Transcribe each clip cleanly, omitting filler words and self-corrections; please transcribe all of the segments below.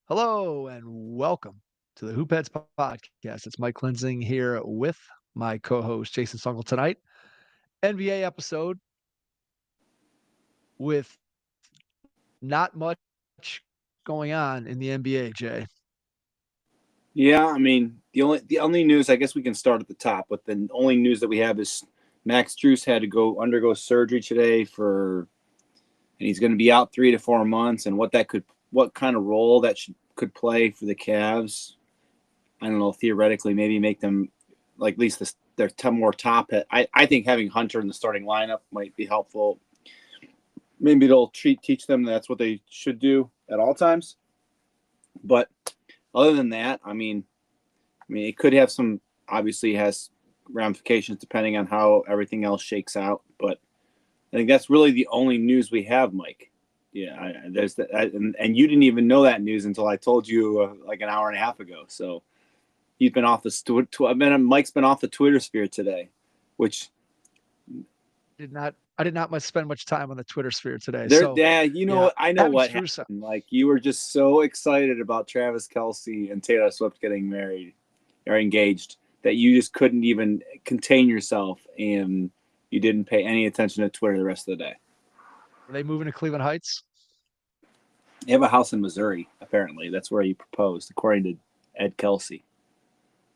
Hello and welcome to the Hoopheads podcast. It's Mike Klinzing here with my co-host Jason Sungel tonight. NBA episode with not much going on in the NBA, Jay. Yeah, I mean the only news, I guess we can start at the top, but the only news that we have is Max Strus had to go undergo surgery today and he's going to be out 3 to 4 months, and what kind of role could play for the Cavs. I don't know, theoretically maybe make them like at least their more top hit. I think having Hunter in the starting lineup might be helpful. Maybe it'll teach them that's what they should do at all times. But other than that, I mean, it could have some. Obviously, has ramifications depending on how everything else shakes out. But I think that's really the only news we have, Mike. Yeah, there's that, and you didn't even know that news until I told you like an hour and a half ago. So he's been off Mike's been off the Twitter sphere today, which I did not much spend much time on the Twitter sphere today. there, So yeah, yeah, I know having what Strus. happened. Like you were just so excited about Travis Kelsey and Taylor Swift getting married or engaged that you just couldn't even contain yourself, and you didn't pay any attention to Twitter the rest of the day. Are they moving to Cleveland Heights? They have a house in Missouri, apparently. That's where he proposed, according to Ed Kelsey.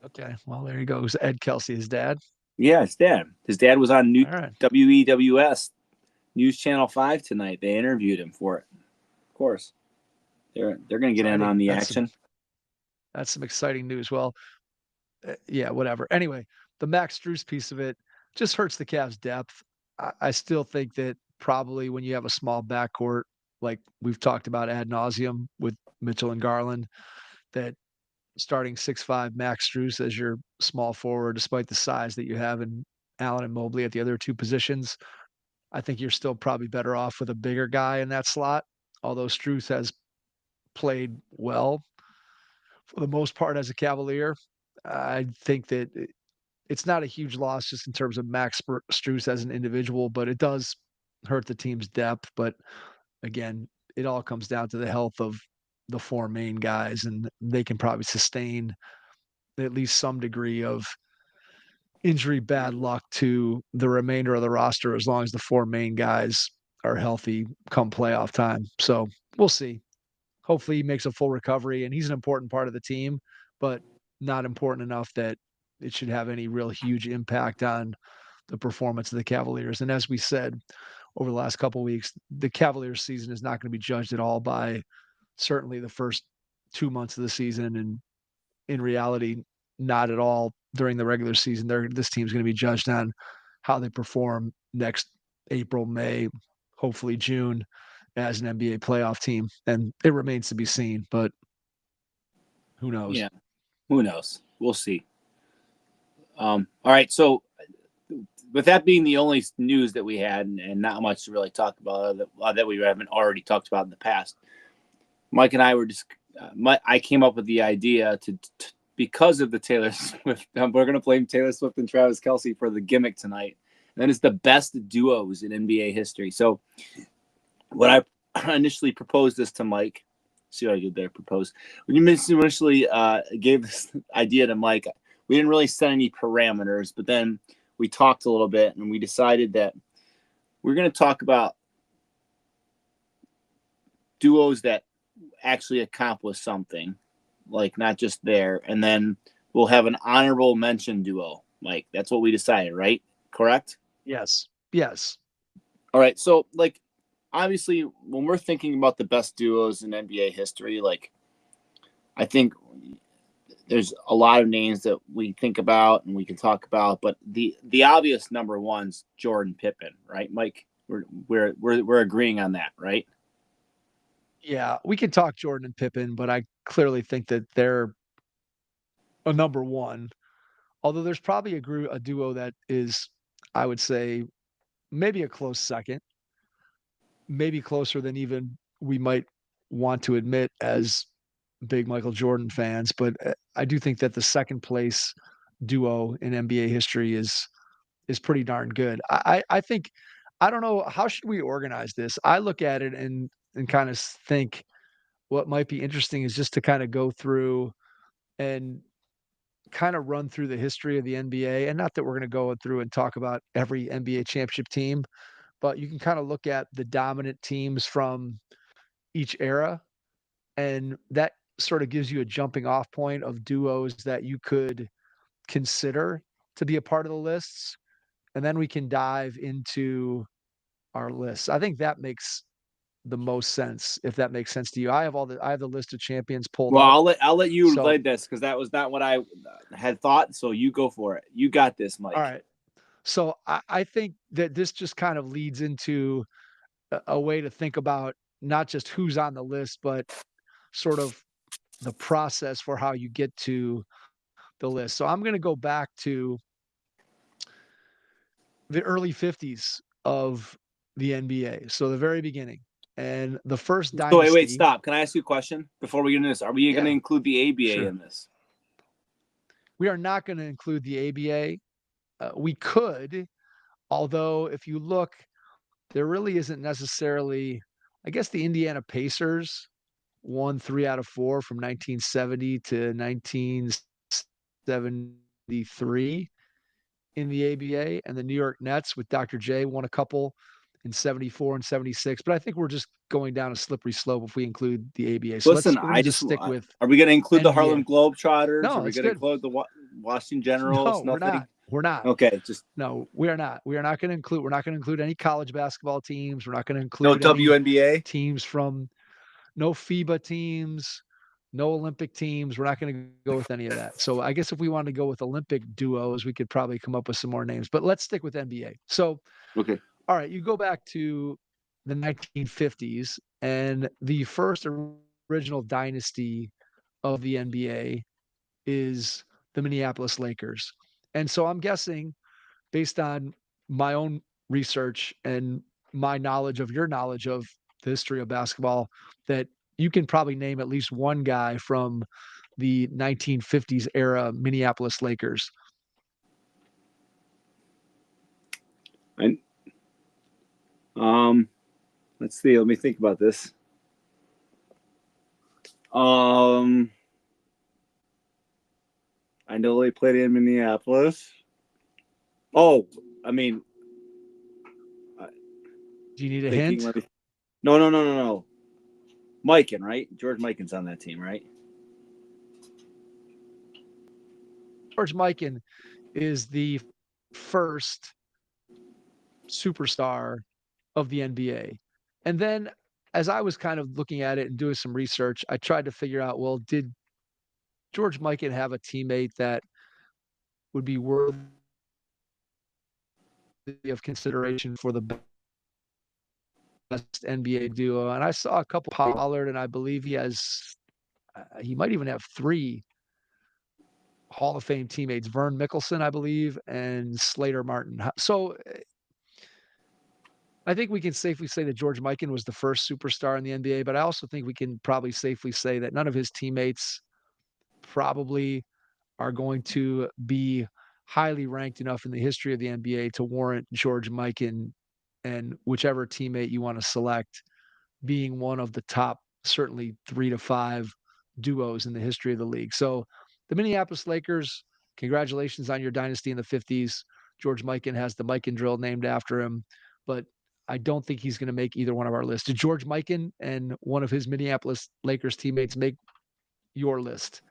Okay, well there he goes. Ed Kelsey, his dad. Yeah, his dad. His dad was on All right. WEWS News Channel 5 tonight. They interviewed him for it. Of course. They're going to get in Exciting. on the That's action. some exciting news. Well, yeah, whatever. Anyway, the Max Strus piece of it just hurts the Cavs' depth. I still think that probably when you have a small backcourt, like we've talked about ad nauseum with Mitchell and Garland, that starting 6'5" Max Strus as your small forward, despite the size that you have in Allen and Mobley at the other two positions, I think you're still probably better off with a bigger guy in that slot. Although Strus has played well for the most part as a Cavalier, I think that it's not a huge loss just in terms of Max Strus as an individual, but it does hurt the team's depth. But again, it all comes down to the health of the four main guys, and they can probably sustain at least some degree of injury bad luck to the remainder of the roster as long as the four main guys are healthy come playoff time. So we'll see. Hopefully he makes a full recovery, and he's an important part of the team, but not important enough that it should have any real huge impact on the performance of the Cavaliers. And as we said over the last couple of weeks, the Cavaliers season is not going to be judged at all by certainly the first 2 months of the season. And in reality, not at all during the regular season. This team's going to be judged on how they perform next April, May, hopefully June as an NBA playoff team. And it remains to be seen, but who knows? Yeah, who knows? We'll see. All right, so with that being the only news that we had, and not much to really talk about that we haven't already talked about in the past, Mike and I were just, I came up with the idea because of the Taylor Swift, we're going to blame Taylor Swift and Travis Kelsey for the gimmick tonight. And that is the best duos in NBA history. So when I initially proposed this to Mike, see what I did there, propose. When you initially gave this idea to Mike, we didn't really set any parameters, but then we talked a little bit and we decided that we're going to talk about duos that actually accomplish something, like not just there, and then we'll have an honorable mention duo. Like that's what we decided, right? Correct? Yes. Yes. All right. So like obviously when we're thinking about the best duos in NBA history, like I think there's a lot of names that we think about and we can talk about, but the obvious number one's Jordan Pippen, right, Mike? We're agreeing on that, right? Yeah. We can talk Jordan and Pippen, but I clearly think that they're a number one. Although there's probably a duo that is, I would say, maybe a close second, maybe closer than even we might want to admit as big Michael Jordan fans. But I do think that the second place duo in NBA history is pretty darn good. I think I don't know how should we organize this. I look at it and kind of think what might be interesting is just to kind of go through and kind of run through the history of the NBA. And not that we're going to go through and talk about every NBA championship team, but you can kind of look at the dominant teams from each era. And that sort of gives you a jumping off point of duos that you could consider to be a part of the lists. And then we can dive into our lists. I think that makes the most sense, if that makes sense to you. I have the list of champions pulled Well, up. I'll let you So, lead this because that was not what I had thought. So you go for it. You got this, all Mike. right. So I think that this just kind of leads into a way to think about not just who's on the list, but sort of the process for how you get to the list. So I'm going to go back to the early 50s of the NBA. So the very beginning. And the first So wait, dynasty. stop. Can I ask you a question before we get into this? Are we going to Yeah, include the ABA sure. in this? We are not going to include the ABA. We could, although if you look, there really isn't necessarily, I guess the Indiana Pacers won 3 out of 4 from 1970 to 1973 in the ABA, and the New York Nets with Dr. J won a couple in 74 and 76, but I think we're just going down a slippery slope if we include the ABA. So Listen, we're gonna just stick with are we going to include the Harlem NBA. Globetrotters? Are No, we it's going to good. include the Washington Generals? No, we're Nothing? not. We're not. Okay, just No, we are not. We are not gonna include we're not gonna include any college basketball teams. We're not gonna no include any WNBA. teams from no FIBA teams, no Olympic teams. We're not going to go with any of that. So I guess if we wanted to go with Olympic duos, we could probably come up with some more names, but let's stick with NBA. So, Okay. all right, you go back to the 1950s, and the first original dynasty of the NBA is the Minneapolis Lakers. And so I'm guessing, based on my own research and my knowledge of your knowledge of the history of basketball, that you can probably name at least one guy from the 1950s era Minneapolis Lakers. I, um, let's see. Let me think about this. I know they played in Minneapolis. Oh, I mean, Do you need a thinking. hint? No. Mikan, right? George Mikan's on that team, right? George Mikan is the first superstar of the NBA. And then as I was kind of looking at it and doing some research, I tried to figure out, well, did George Mikan have a teammate that would be worthy of consideration for the best NBA duo? And I saw a couple Pollard, and I believe he might even have 3 Hall of Fame teammates, Vern Mickelson, I believe, and Slater Martin. So I think we can safely say that George Mikan was the first superstar in the NBA, but I also think we can probably safely say that none of his teammates probably are going to be highly ranked enough in the history of the NBA to warrant George Mikan and whichever teammate you want to select being one of the top, certainly 3 to 5 duos in the history of the league. So the Minneapolis Lakers, congratulations on your dynasty in the 50s. George Mikan has the Mikan drill named after him, but I don't think he's going to make either one of our lists. Did George Mikan and one of his Minneapolis Lakers teammates make your list?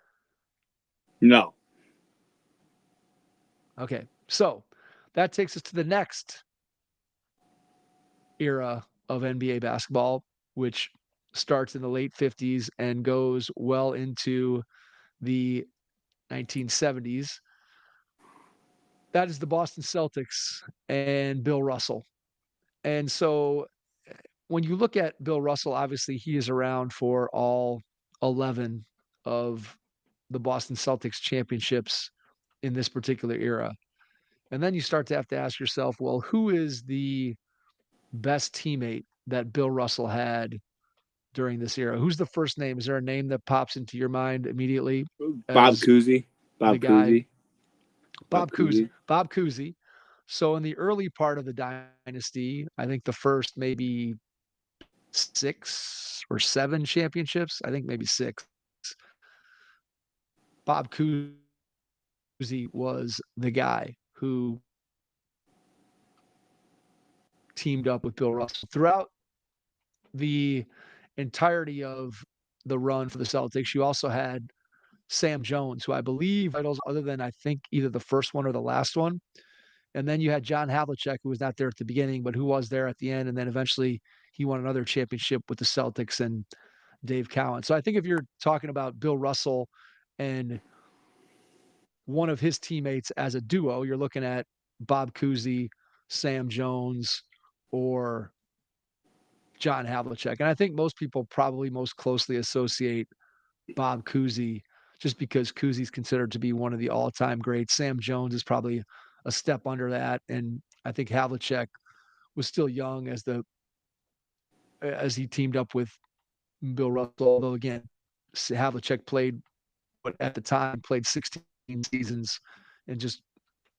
No. Okay. So that takes us to the next era of NBA basketball, which starts in the late 50s and goes well into the 1970s. That is the Boston Celtics and Bill Russell. And so when you look at Bill Russell, obviously he is around for all 11 of the Boston Celtics championships in this particular era. And then you start to have to ask yourself, well, who is the best teammate that Bill Russell had during this era? Who's the first name? Is there a name that pops into your mind immediately Bob as Cousy. the Bob guy? Cousy. Bob Bob Cousy. Cousy. Bob Cousy. So in the early part of the dynasty, I think the first maybe 6 or 7 championships. I think maybe 6. Bob Cousy was the guy who teamed up with Bill Russell throughout the entirety of the run for the Celtics. You also had Sam Jones, who I believe titles other than I think either the first one or the last one. And then you had John Havlicek, who was not there at the beginning, but who was there at the end. And then eventually he won another championship with the Celtics and Dave Cowan. So I think if you're talking about Bill Russell and one of his teammates as a duo, you're looking at Bob Cousy, Sam Jones, or John Havlicek. And I think most people probably most closely associate Bob Cousy just because Cousy's considered to be one of the all-time greats. Sam Jones is probably a step under that. And I think Havlicek was still young as he teamed up with Bill Russell. Although again, Havlicek played, but at the time played 16 seasons and just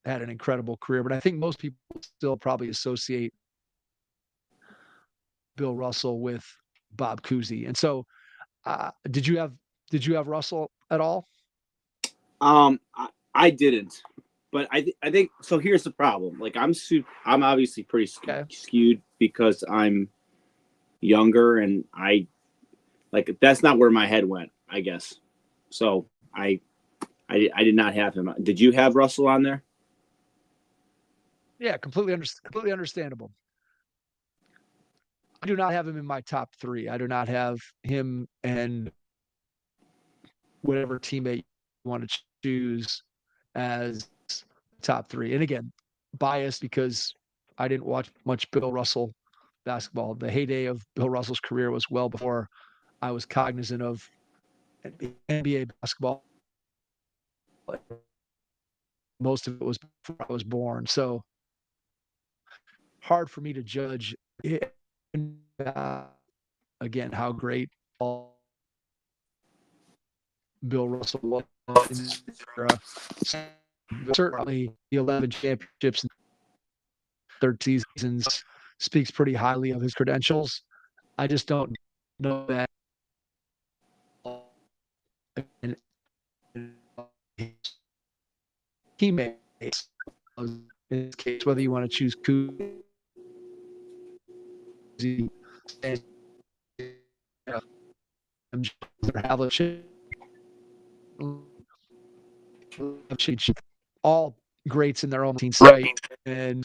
had an incredible career. But I think most people still probably associate Bill Russell with Bob Cousy. And so, did you have Russell at all? I didn't, but I think so. Here's the problem. Like I'm obviously pretty skewed because I'm younger and that's not where my head went, I guess. So I did not have him. Did you have Russell on there? Yeah, completely understandable. I do not have him in my top 3. I do not have him and whatever teammate you want to choose as top 3. And again, biased because I didn't watch much Bill Russell basketball. The heyday of Bill Russell's career was well before I was cognizant of NBA basketball. Most of it was before I was born. So hard for me to judge again how great Bill Russell was in this era. Certainly the 11 championships in 13 seasons speaks pretty highly of his credentials. I just don't know that teammates in this case, whether you want to choose Cousy and Havlicek, all greats in their own team, right? And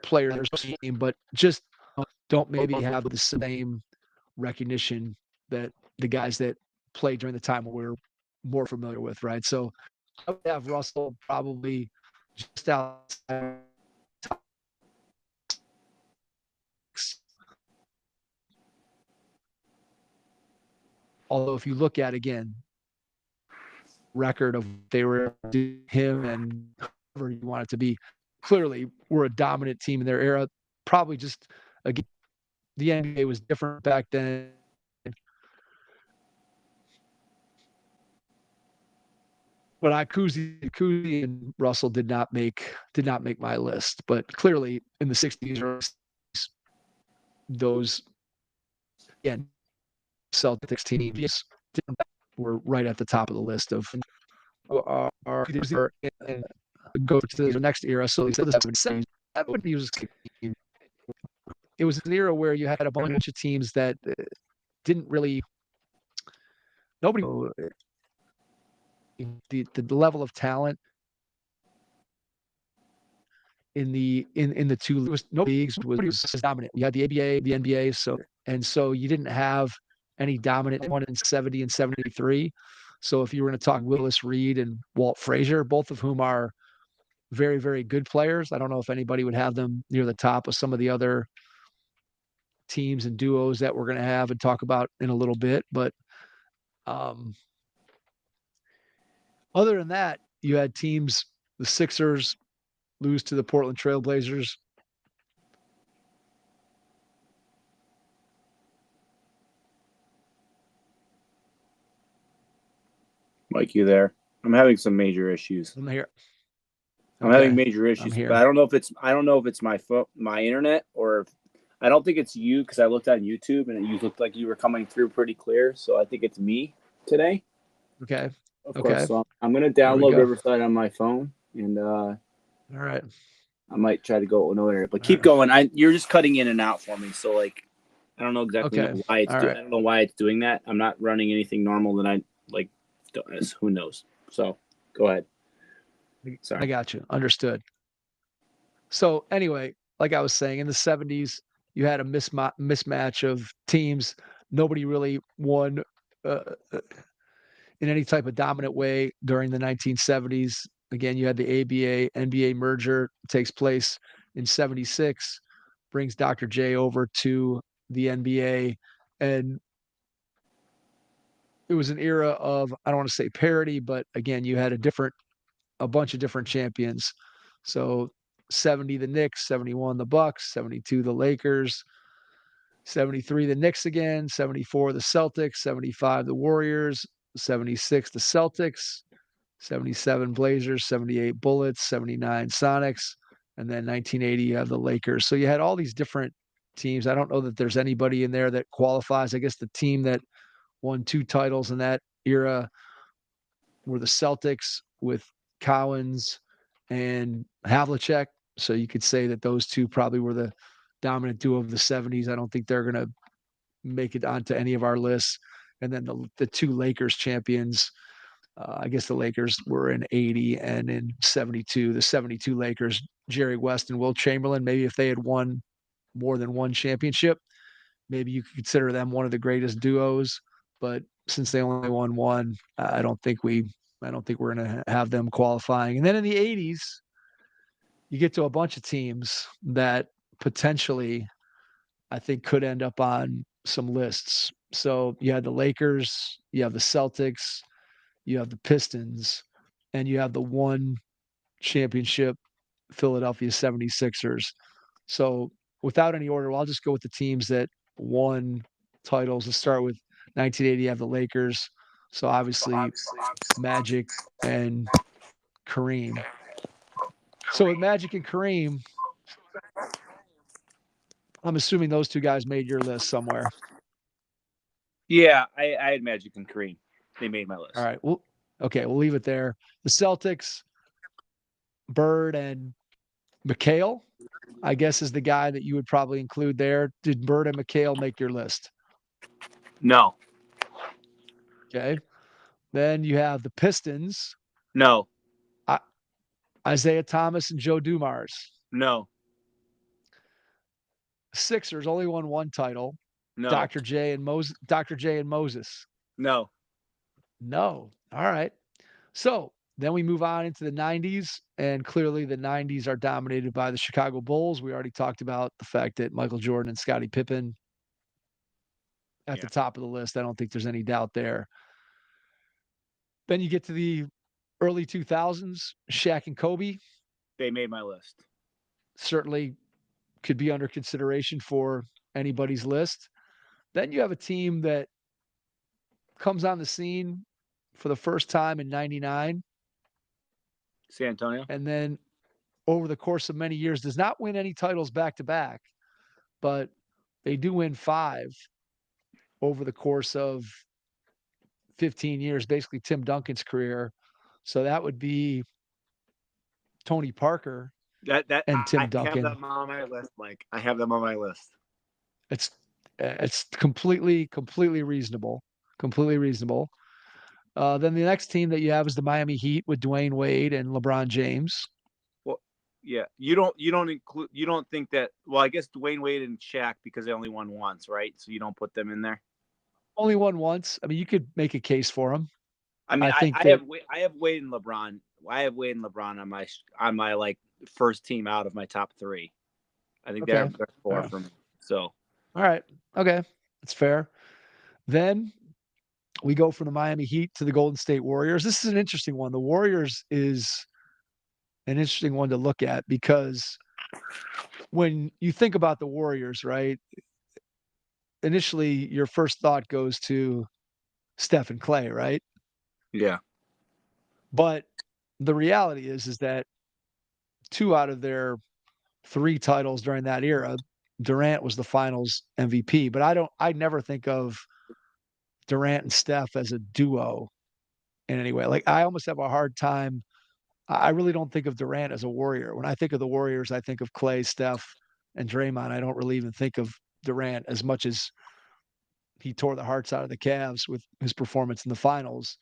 players, but just don't maybe have the same recognition that the guys that played during the time we're more familiar with, right? So I would have Russell probably just outside. Although if you look at again record of they were him and whoever you want it to be, clearly were a dominant team in their era. Probably just again, the NBA was different back then. But Cousy and Russell did not make my list. But clearly in the 60s, those again Celtics teams were right at the top of the list of our and go to the next era. So that would be it was an era where you had a bunch of teams that didn't really nobody the level of talent in the two was no leagues was dominant. You had the ABA, the NBA, so you didn't have any dominant one in 70 and 73. So if you were going to talk Willis Reed and Walt Frazier, both of whom are very, very good players, I don't know if anybody would have them near the top of some of the other teams and duos that we're going to have and talk about in a little bit. But other than that, you had teams, the Sixers lose to the Portland Trailblazers. Mike, you there? I'm having some major issues. I'm here. I'm having major issues, but I don't know if it's my internet or if I don't think it's you because I looked on YouTube and you looked like you were coming through pretty clear. So I think it's me today. Okay. Of course. Okay. So I'm gonna There we download go. Riverside on my phone, and All right. I might try to go in order. But All keep right. going. You're just cutting in and out for me. So like, I don't know exactly Okay. why All right. I don't know why it's doing that. I'm not running anything normal that I like. Who knows? So go ahead. I Sorry. got you. Understood. So anyway, like I was saying, in the 70s, you had a mismatch of teams. Nobody really won uh, uh, in any type of dominant way during the 1970s. Again, you had the ABA NBA merger takes place in 76, brings Dr. J over to the NBA. And it was an era of, I don't want to say parity, but again, you had a bunch of different champions. So 70 the Knicks, 71 the Bucks, 72 the Lakers, 73 the Knicks again, 74 the Celtics, 75 the Warriors, 76 the Celtics, 77 Blazers, 78 Bullets, 79 Sonics, and then 1980 you have the Lakers. So you had all these different teams. I don't know that there's anybody in there that qualifies. I guess the team that won 2 titles in that era were the Celtics with Cowens and Havlicek. So you could say that those two probably were the dominant duo of the 70s. I don't think they're going to make it onto any of our lists. And then the 2 Lakers champions, I guess the Lakers were in 80 and in 72. The 72 Lakers, Jerry West and Will Chamberlain, maybe if they had won more than one championship, maybe you could consider them one of the greatest duos. But since they only won one, I don't think we're going to have them qualifying. And then in the 80s, you get to a bunch of teams that potentially I think could end up on some lists. So you had the Lakers, you have the Celtics, you have the Pistons, and you have the one championship Philadelphia 76ers. So without any order, well, I'll just go with the teams that won titles. Let's start with 1980. You have the Lakers. So obviously Magic and Kareem. So with Magic and Kareem, I'm assuming those 2 guys made your list somewhere. Yeah, I had Magic and Kareem. They made my All list. right. Well, okay, we'll leave it there. The Celtics, Bird and McHale, I guess, is the guy that you would probably include there. Did Bird and McHale make your list? No, Okay. Then you have the Pistons, no, I, Isaiah Thomas and Joe Dumars. no, Sixers only won one title. no, Dr. J and Moses. Dr. J and Moses. no. No. All right. So then we move on into the 90s, and clearly the 90s are dominated by the Chicago Bulls. We already talked about the fact that Michael Jordan and Scottie Pippen at Yeah, the top of the list. I don't think there's any doubt there. Then you get to the early 2000s, Shaq and Kobe they made my list. certainly could be under consideration for anybody's list. Then you have a team that comes on the scene for the first time in 99 San Antonio. and then over the course of many years does not win any titles back to back, but they do win 5 over the course of 15 years, basically Tim Duncan's career. So that would be Tony Parker That and I Tim have Duncan. them on my list, Mike. I have them on my list. It's it's completely reasonable, completely reasonable. Then the next team that you have is the Miami Heat with Dwayne Wade and LeBron James. Well, yeah, you don't think that. Well, I guess Dwayne Wade and Shaq because they only won once, right? So you don't put them in there. Only won once. I mean, you could make a case for him. I mean, I think that I have Wade and LeBron. I have Wade and LeBron on my like first team out of my top 3. I think okay. they're All 4 right. for me. So All right. Okay. That's fair. Then we go from the Miami Heat to the Golden State Warriors. This is an interesting one. The Warriors is an interesting one to look at because when you think about the Warriors, right? Initially, your first thought goes to Steph and Clay, right? yeah, But the reality is that 2 out of their 3 titles during that era Durant was the finals MVP, but I never think of Durant and Steph as a duo in any way. Like I almost have a hard time. I really don't think of Durant as a warrior. When I think of the Warriors, I think of Clay, Steph, and Draymond. I don't really even think of Durant as much as he tore the hearts out of the Cavs with his performance in the finals.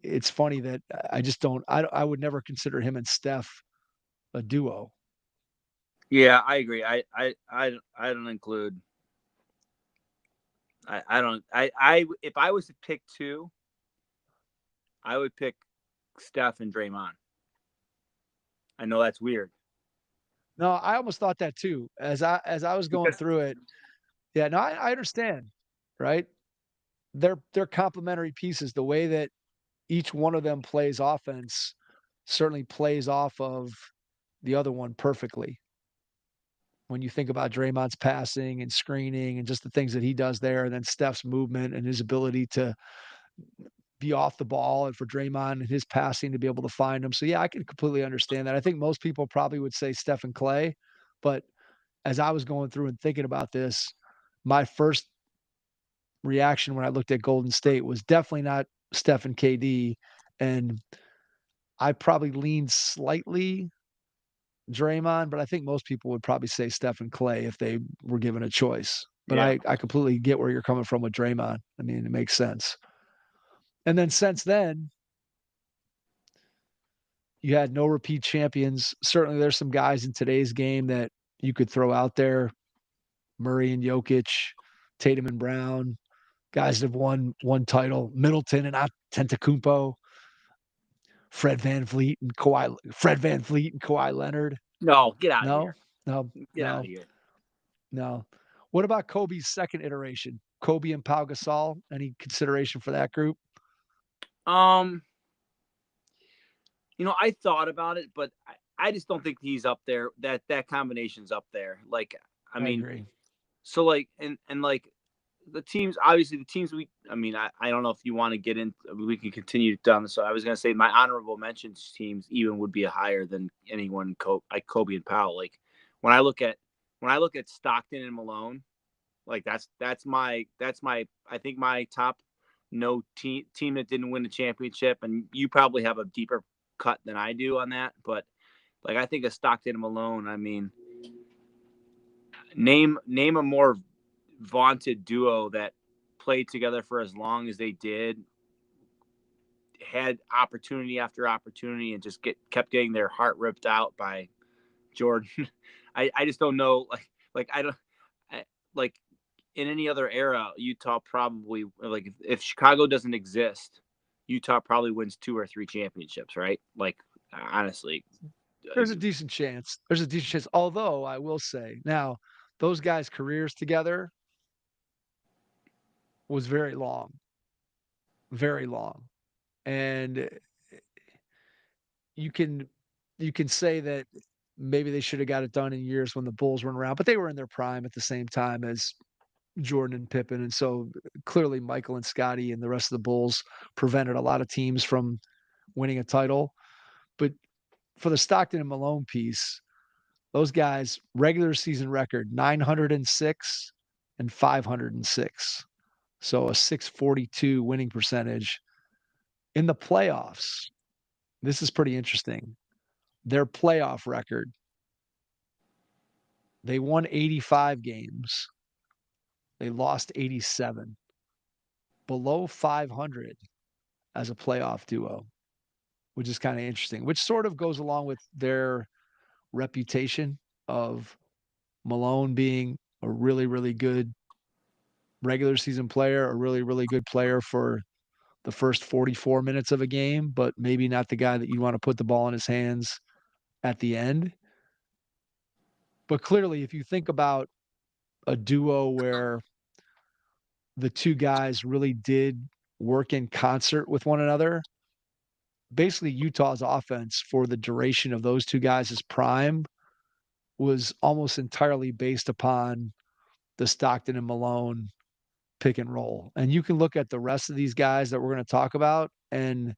It's funny that I just don't. I would never consider him and Steph a duo. Yeah, I agree. I don't include. I don't. I if I was to pick two, I would pick Steph and Draymond. I know that's weird No, I almost thought that too. As I was going because through it, yeah, no, I understand, right? They're complementary pieces. The way that each one of them plays offense certainly plays off of the other one perfectly. When you think about Draymond's passing and screening and just the things that he does there, and then Steph's movement and his ability to be off the ball, and for Draymond and his passing to be able to find him. So yeah, I can completely understand that. I think most people probably would say Steph and Clay, but as I was going through and thinking about this, my first reaction when I looked at Golden State was definitely not Steph and KD, and I probably leaned slightly Draymond, but I think most people would probably say Steph and Clay if they were given a choice. But yeah. I completely get where you're coming from with Draymond. I mean, it makes sense. And then since then, you had no repeat champions. Certainly, there's some guys in today's game that you could throw out there: Murray and Jokic, Tatum and Brown, guys that have won one title, Middleton and Antetokounmpo, Fred Van Vliet and Kawhi Leonard. No, get out of No, here. no, Get out of no, here. no. What about Kobe's second iteration? Kobe and Pau Gasol. Any consideration for that group? Um, I thought about it, but I just don't think he's up there. That combination's up there. Like, I I mean, agree. so like, and like the teams, obviously the teams I mean, I don't know if you want to get in. We can continue down this. So I was gonna say my honorable mentions teams even would be higher than anyone like Kobe and Powell. Like when I look at Stockton and Malone, like that's my I think my top no team that didn't win the championship, and you probably have a deeper cut than I do on that. But like I think of Stockton and Malone. I mean, name a more vaunted duo that played together for as long as they did, had opportunity after opportunity, and just kept getting their heart ripped out by Jordan. I just don't know. Like I don't like in any other era, Utah probably like if Chicago doesn't exist, Utah probably wins 2 or 3 championships, right? Like honestly, There's a decent chance. There's a decent chance. Although I will say now, those guys' careers together was very long, and you can you can say that maybe they should have got it done in years when the Bulls weren't around, but they were in their prime at the same time as Jordan and Pippen, and so clearly Michael and Scotty and the rest of the Bulls prevented a lot of teams from winning a title. But for the Stockton and Malone piece, those guys regular season record 906 and 506. So a 642 winning percentage in the playoffs. This is pretty interesting. Their playoff record, they won 85 games. They lost 87, below 500 as a playoff duo, which is kind of interesting, which sort of goes along with their reputation of Malone being a really, really good regular season player, a really, really good player for the first 44 minutes of a game, but maybe not the guy that you want to put the ball in his hands at the end. But clearly, if you think about a duo where the two guys really did work in concert with one another, basically Utah's offense for the duration of those two guys' prime was almost entirely based upon the Stockton and Malone pick and roll. And you can look at the rest of these guys that we're going to talk about, and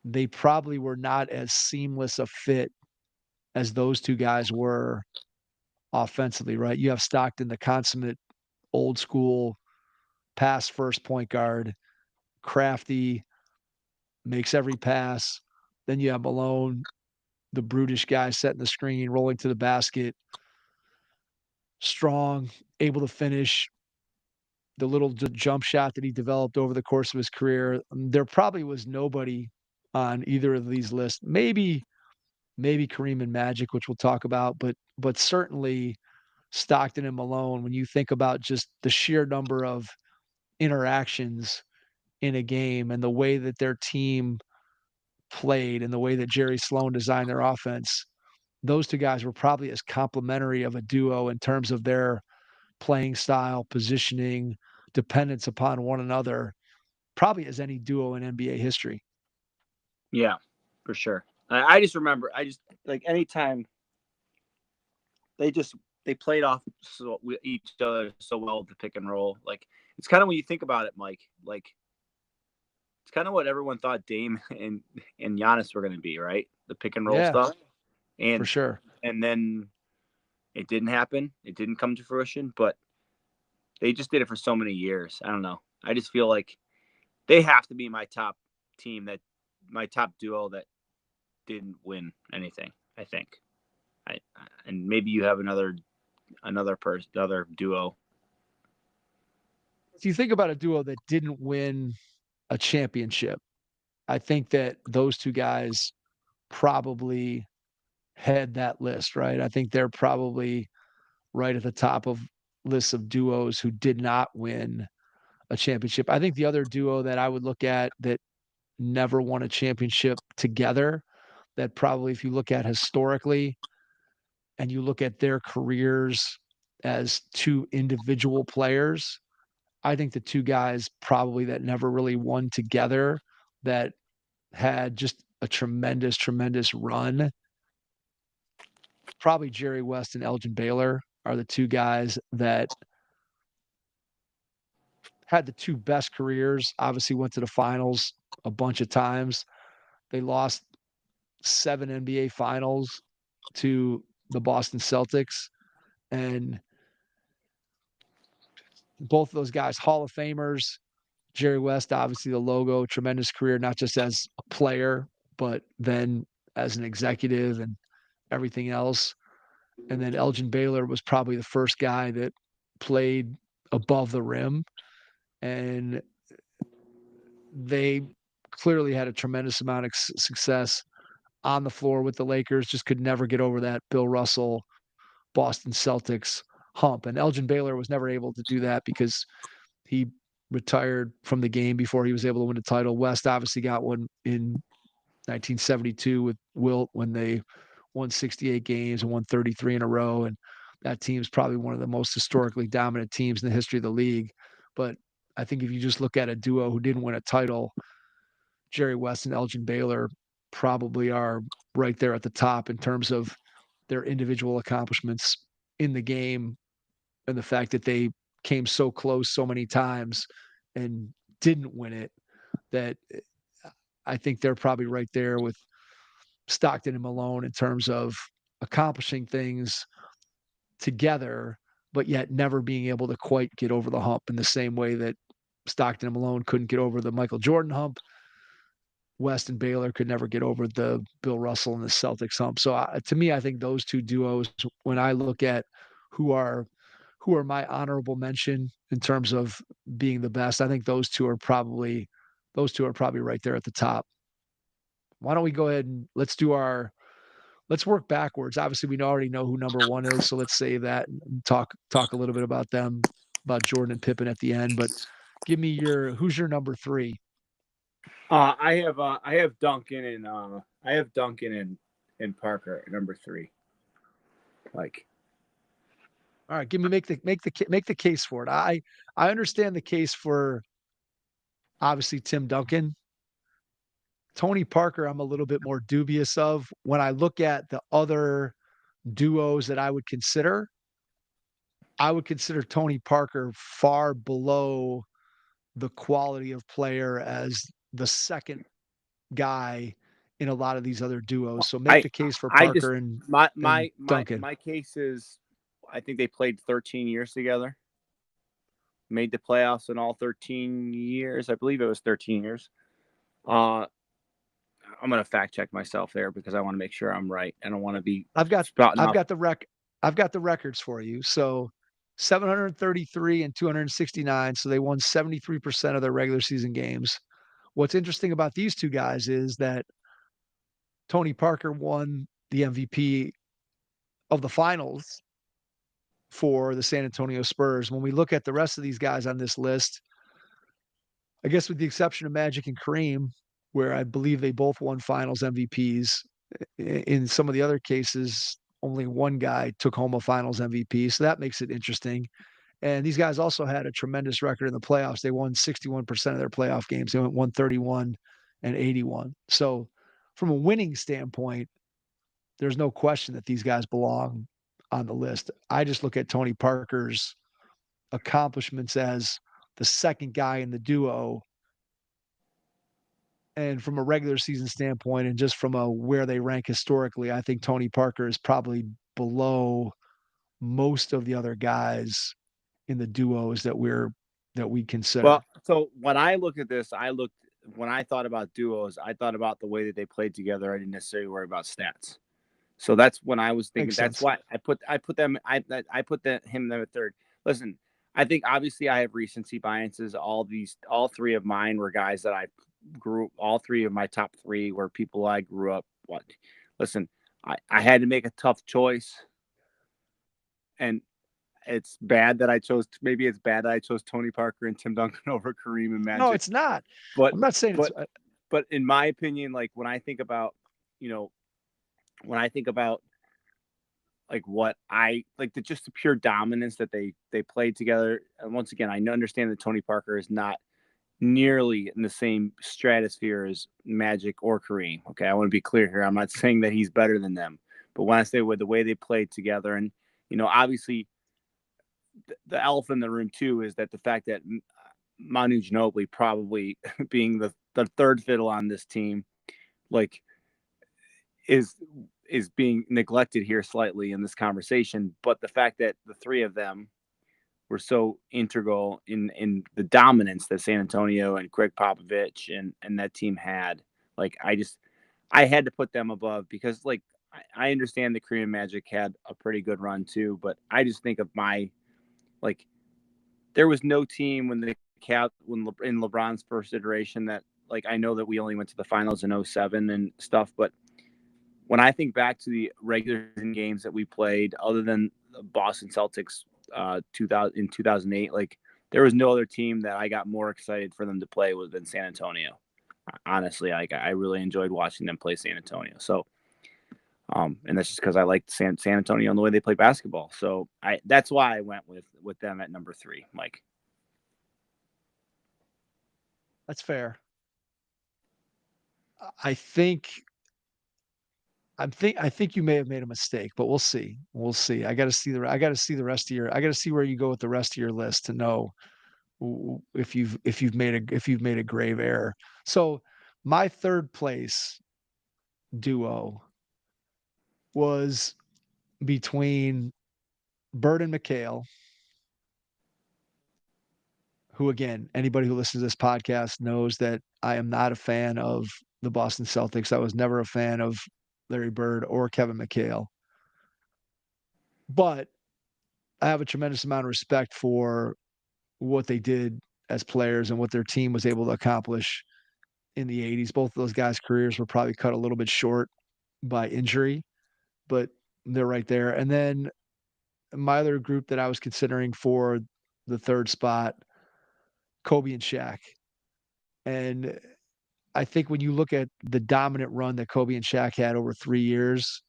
they probably were not as seamless a fit as those two guys were offensively, right? You have Stockton, the consummate old school pass first point guard, crafty, makes every pass. Then you have Malone, the brutish guy setting the screen, rolling to the basket, strong, able to finish, the little jump shot that he developed over the course of his career. There probably was nobody on either of these lists. Maybe Kareem and Magic, which we'll talk about, but certainly Stockton and Malone. When you think about just the sheer number of interactions in a game and the way that their team played and the way that Jerry Sloan designed their offense, those two guys were probably as complementary of a duo in terms of their playing style, positioning, dependence upon one another, probably as any duo in NBA history. Yeah, for sure. I just remember, like anytime they played off each other so well with the pick and roll. Like it's kind of when you think about it, Mike. Like it's kind of what everyone thought Dame and Giannis were going to be, right? The pick and roll Yeah, stuff, for and sure. and then it didn't happen. It didn't come to fruition, but they just did it for so many years. I don't know. I just feel like they have to be my top team, that my top duo that didn't win anything. I think. And maybe you have another duo. If you think about a duo that didn't win a championship, I think that those two guys probably head that list, right? I think they're probably right at the top of lists of duos who did not win a championship. I think the other duo that I would look at that never won a championship together, that probably, if you look at historically and you look at their careers as two individual players, I think the two guys probably that never really won together, that had just a tremendous, tremendous run, probably Jerry West and Elgin Baylor are the two guys that had the two best careers. Obviously, went to the finals a bunch of times. They lost 7 NBA finals to the Boston Celtics. And both of those guys, Hall of Famers. Jerry West, obviously the logo, tremendous career, not just as a player, but then as an executive and everything else. And then Elgin Baylor was probably the first guy that played above the rim. And they clearly had a tremendous amount of success on the floor with the Lakers, just could never get over that Bill Russell, Boston Celtics hump. And Elgin Baylor was never able to do that because he retired from the game before he was able to win a title. West obviously got one in 1972 with Wilt when they won 68 games and won 33 in a row. And that team's probably one of the most historically dominant teams in the history of the league. But I think if you just look at a duo who didn't win a title, Jerry West and Elgin Baylor probably are right there at the top in terms of their individual accomplishments in the game, and the fact that they came so close so many times and didn't win it, that I think they're probably right there with Stockton and Malone in terms of accomplishing things together, but yet never being able to quite get over the hump in the same way that Stockton and Malone couldn't get over the Michael Jordan hump. West and Baylor could never get over the Bill Russell and the Celtics hump. So to me, I think those two duos, when I look at who are my honorable mention in terms of being the best, I think those two are probably right there at the top. Why don't we go ahead and let's work backwards. Obviously, we already know who number one is, so let's save that and talk a little bit about them, about Jordan and Pippen at the end. But give me who's your number three? I have Duncan and Parker at number 3. Like, All right, make the case for it. I understand the case for obviously Tim Duncan. Tony Parker, I'm a little bit more dubious of. When I look at the other duos that I would consider Tony Parker far below the quality of player as the second guy in a lot of these other duos. So make I the case for I just Parker and my and my my Duncan. my case is I think they played 13 years together. Made the playoffs in all 13 years. I believe it was 13 years. Uh, I'm gonna fact check myself there because I want to make sure I'm right. I don't want to be I've got spouting I've off. got the rec I've got the records for you. So 733 and 269. So they won 73% of their regular season games. What's interesting about these two guys is that Tony Parker won the MVP of the finals for the San Antonio Spurs. When we look at the rest of these guys on this list, I guess with the exception of Magic and Kareem, where I believe they both won finals MVPs, in some of the other cases, only one guy took home a finals MVP. So that makes it interesting. And these guys also had a tremendous record in the playoffs. They won 61% of their playoff games. They went 131 and 81. So from a winning standpoint, there's no question that these guys belong on the list. I just look at Tony Parker's accomplishments as the second guy in the duo. And from a regular season standpoint, and just from a where they rank historically, I think Tony Parker is probably below most of the other guys in the duos that we consider. Well, so when I look at this, when I thought about duos, I thought about the way that they played together. I didn't necessarily worry about stats. So that's when I was thinking. Makes That's sense. why I put them. I put him there at third. Listen, I think obviously I have recency biases. All three of mine were guys that I grew. All three of my top three were people I grew up. What? Listen, I had to make a tough choice, and it's bad that I chose. Maybe it's bad that I chose Tony Parker and Tim Duncan over Kareem and No, Magic. it's not. But I'm not saying it's but but in my opinion, like when I think about, you know, when I think about like what I like just the pure dominance that they played together. And once again, I understand that Tony Parker is not nearly in the same stratosphere as Magic or Kareem. Okay, I want to be clear here. I'm not saying that he's better than them, but when I say with the way they played together, and obviously the elephant in the room too is that the fact that Manu Ginobili probably being the third fiddle on this team, like is being neglected here slightly in this conversation. But the fact that the three of them were so integral in the dominance that San Antonio and Greg Popovich and that team had, like I had to put them above because like I understand that Korean Magic had a pretty good run too, but I just think of like there was no team when in LeBron's first iteration that like I know that we only went to the finals in 07 and stuff, but when I think back to the regular games that we played, other than the Boston Celtics 2008, like there was no other team that I got more excited for them to play with than San Antonio. Honestly, I really enjoyed watching them play San Antonio. So, and that's just because I liked San Antonio and the way they play basketball. So that's why I went with them at number 3, Mike. That's fair. I think I think you may have made a mistake, but we'll see. We'll see. I got to see the rest of your I got to see where you go with the rest of your list to know if you've made a grave error. So, my third place duo was between Bird and McHale, who again, anybody who listens to this podcast knows that I am not a fan of the Boston Celtics. I was never a fan of Larry Bird or Kevin McHale. But I have a tremendous amount of respect for what they did as players and what their team was able to accomplish in the 80s. Both of those guys' careers were probably cut a little bit short by injury, but they're right there. And then my other group that I was considering for the third spot, Kobe and Shaq. And I think when you look at the dominant run that Kobe and Shaq had over 3 years,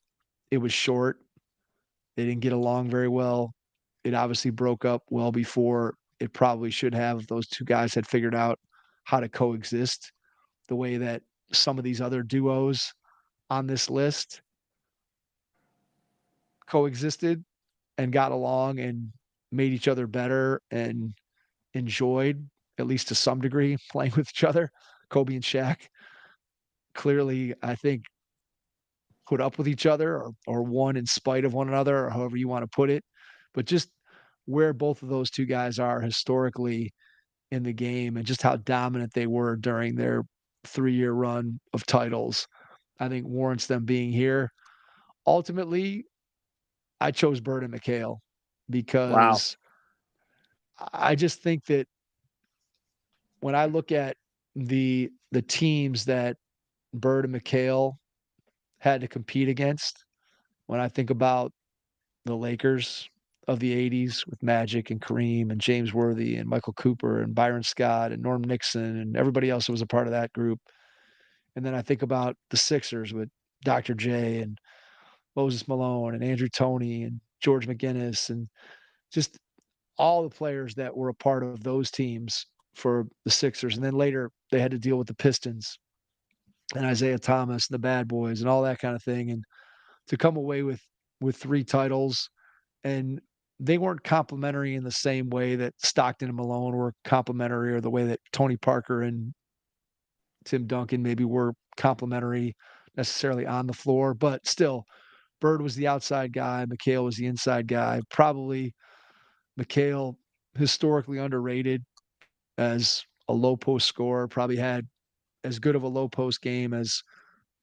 it was short. They didn't get along very well. It obviously broke up well before it probably should have. Those two guys had figured out how to coexist the way that some of these other duos on this list coexisted and got along and made each other better and enjoyed, at least to some degree, playing with each other. Kobe and Shaq clearly, I think, put up with each other or won in spite of one another, or however you want to put it. but just where both of those two guys are historically in the game and just how dominant they were during their 3-year run of titles, I think warrants them being here. Ultimately, I chose Bird and McHale Wow. because I just think that when I look at the teams that Bird and McHale had to compete against, when I think about the Lakers of the '80s with Magic and Kareem and James Worthy and Michael Cooper and Byron Scott and Norm Nixon and everybody else who was a part of that group, and then I think about the Sixers with Dr. J and Moses Malone and Andrew Toney and George McGinnis and just all the players that were a part of those teams for the Sixers. And then later they had to deal with the Pistons and Isaiah Thomas and the Bad Boys and all that kind of thing. And to come away with 3 titles, and they weren't complimentary in the same way that Stockton and Malone were complimentary, or the way that Tony Parker and Tim Duncan maybe were complimentary necessarily on the floor, but still, Bird was the outside guy, McHale was the inside guy. Probably McHale historically underrated as a low post scorer, probably had as good of a low post game as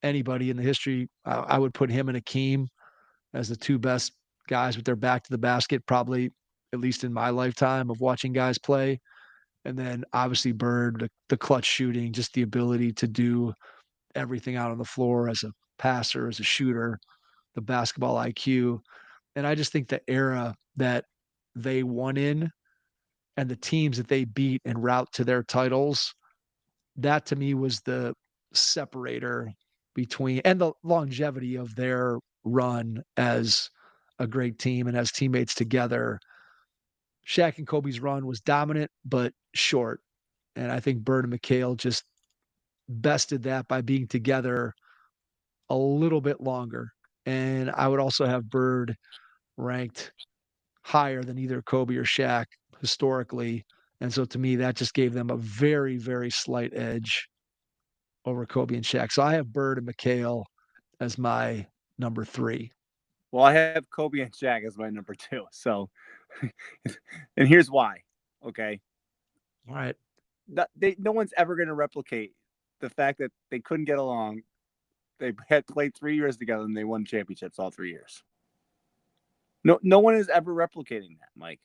anybody in the history. I would put him and Akeem as the 2 best guys with their back to the basket, probably at least in my lifetime of watching guys play. And then obviously Bird, the clutch shooting, just the ability to do everything out on the floor as a passer, as a shooter, the basketball IQ. And I just think the era that they won in and the teams that they beat en route to their titles, that to me was the separator between, and the longevity of their run as a great team and as teammates together. Shaq and Kobe's run was dominant but short, and I think Bird and McHale just bested that by being together a little bit longer. And I would also have Bird ranked higher than either Kobe or Shaq historically. And so to me, that just gave them a very, very slight edge over Kobe and Shaq. So I have Bird and McHale as my number 3. Well, I have Kobe and Shaq as my number 2. So, and here's why. Okay. All right. No one's ever going to replicate the fact that they couldn't get along. They had played 3 years together and they won championships all 3 years. No one is ever replicating that, Mike.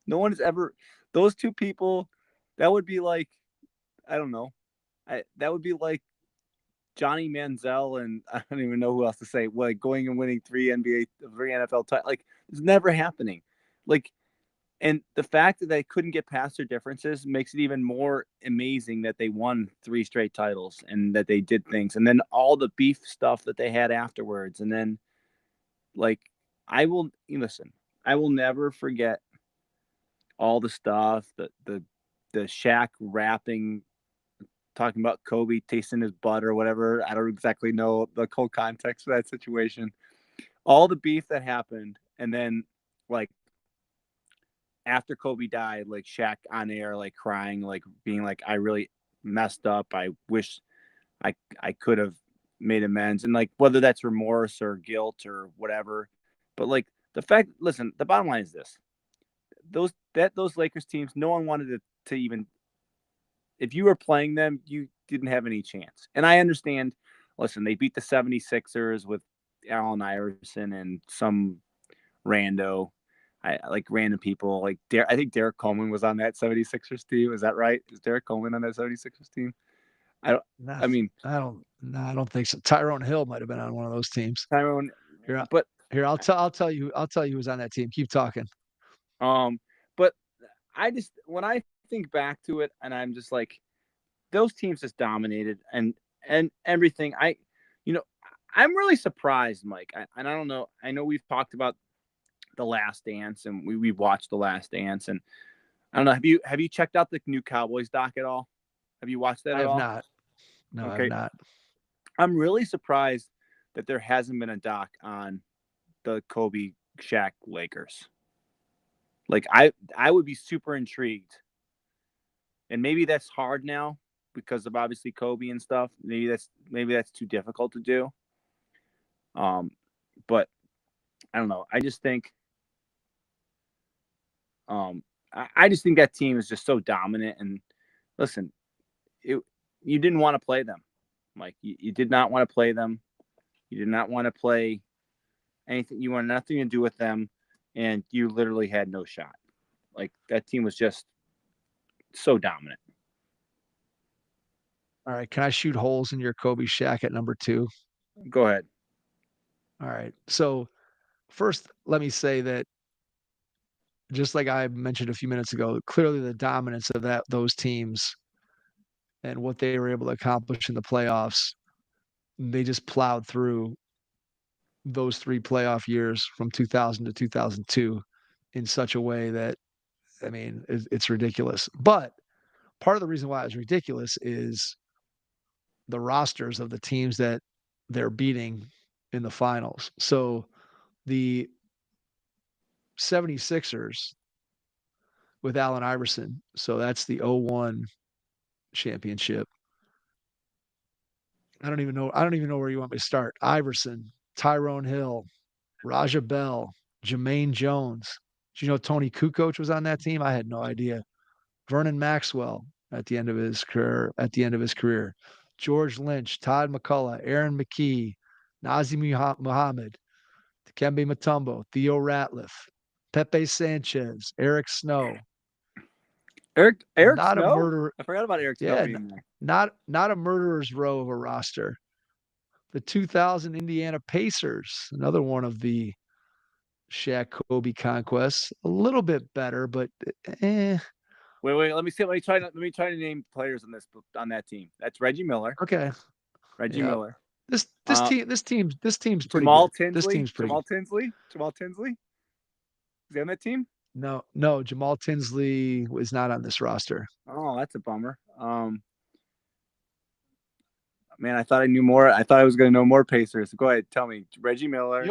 No one is ever. Those 2 people, that would be like, I don't know. That would be like Johnny Manziel, and I don't even know who else to say. Like going and winning 3 NFL titles. Like it's never happening. Like, and the fact that they couldn't get past their differences makes it even more amazing that they won 3 straight titles and that they did things, and then all the beef stuff that they had afterwards, and then like listen. I will never forget all the stuff, the Shaq rapping, talking about Kobe tasting his butt or whatever. I don't exactly know the whole context for that situation. All the beef that happened, and then like after Kobe died, like Shaq on air, like crying, like being like, "I really messed up. I wish I could have made amends," and like whether that's remorse or guilt or whatever. But like the fact, listen, the bottom line is this: those Lakers teams, no one wanted to even. If you were playing them, you didn't have any chance. And I understand. Listen, they beat the 76ers with Allen Iverson and some rando. I like random people. Like I think Derek Coleman was on that 76ers team. Is that right? Is Derek Coleman on that 76ers team? I don't. I Noth mean, I don't no, I don't think so. Tyrone Hill might have been on one of those teams. Tyrone. Here, But I'll tell you who was on that team. Keep talking. um, but I just when I think back to it, and I'm just like, those teams just dominated and everything. You know, I'm really surprised, Mike. And I don't know. I know we've talked about the Last Dance, and we watched the Last Dance, and I don't know. Have you checked out the new Cowboys doc at all? Have you watched that I at have all? not. No, I have Okay, not. I'm really surprised that there hasn't been a doc on the Kobe Shaq Lakers. Like I would be super intrigued, and maybe that's hard now because of obviously Kobe and stuff. Maybe that's too difficult to do. Um, but I don't know. I just think I just think that team is just so dominant. And listen, you didn't want to play them. Like you did not want to play them. You did not want to play anything. You wanted nothing to do with them, and you literally had no shot. Like that team was just so dominant. All right. Can I shoot holes in your Kobe Shaq at number 2? Go ahead. All right. So first, let me say that just like I mentioned a few minutes ago, clearly the dominance of those teams and what they were able to accomplish in the playoffs, they just plowed through those 3 playoff years from 2000 to 2002 in such a way that, I mean, it's ridiculous. But part of the reason why it's ridiculous is the rosters of the teams that they're beating in the finals. So the 76ers with Allen Iverson. So that's the 01 championship. I don't even know where you want me to start. Iverson, Tyrone Hill, Raja Bell, Jermaine Jones. Did you know Tony Kukoc was on that team? I had no idea. Vernon Maxwell at the end of his career. George Lynch, Todd McCullough, Aaron McKee, Nazim Muhammad, Dikembe Mutombo, Theo Ratliff, Pepe Sanchez, Eric Snow. Eric Not Snow? a murderer. I forgot about Eric Snow. Yeah, being there. not a murderer's row of a roster. The 2000 Indiana Pacers, another one of the Shaq Kobe conquests, a little bit better, but Wait. Let me see. Let me try to name players on that team. That's Reggie Miller. Okay. Reggie Miller. This team's pretty Jamal good. Tinsley. This team's pretty Jamal Tinsley. Is he on that team? No, Jamal Tinsley was not on this roster. Oh, that's a bummer. Man, I thought I knew more. I thought I was going to know more Pacers. Go ahead, tell me. Reggie Miller.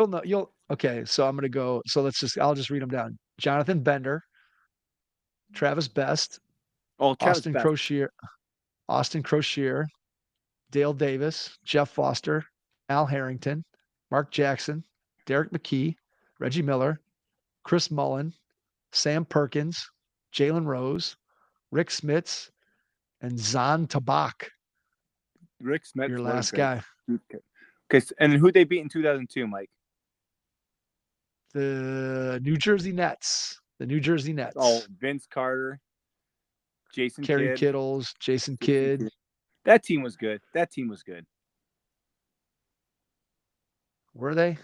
Okay, so I'm going to go. So I'll just read them down. Jonathan Bender, Travis Best, Austin Crocier, Dale Davis, Jeff Foster, Al Harrington, Mark Jackson, Derek McKee, Reggie Miller, Chris Mullen, Sam Perkins, Jalen Rose, Rick Smits, and Zahn Tabak. Rick Smits, your last guy. Okay, and who they beat in 2002, Mike? The New Jersey Nets. Oh, Vince Carter, Jason Kerry Kittles, Jason Kidd. That team was good. Were they?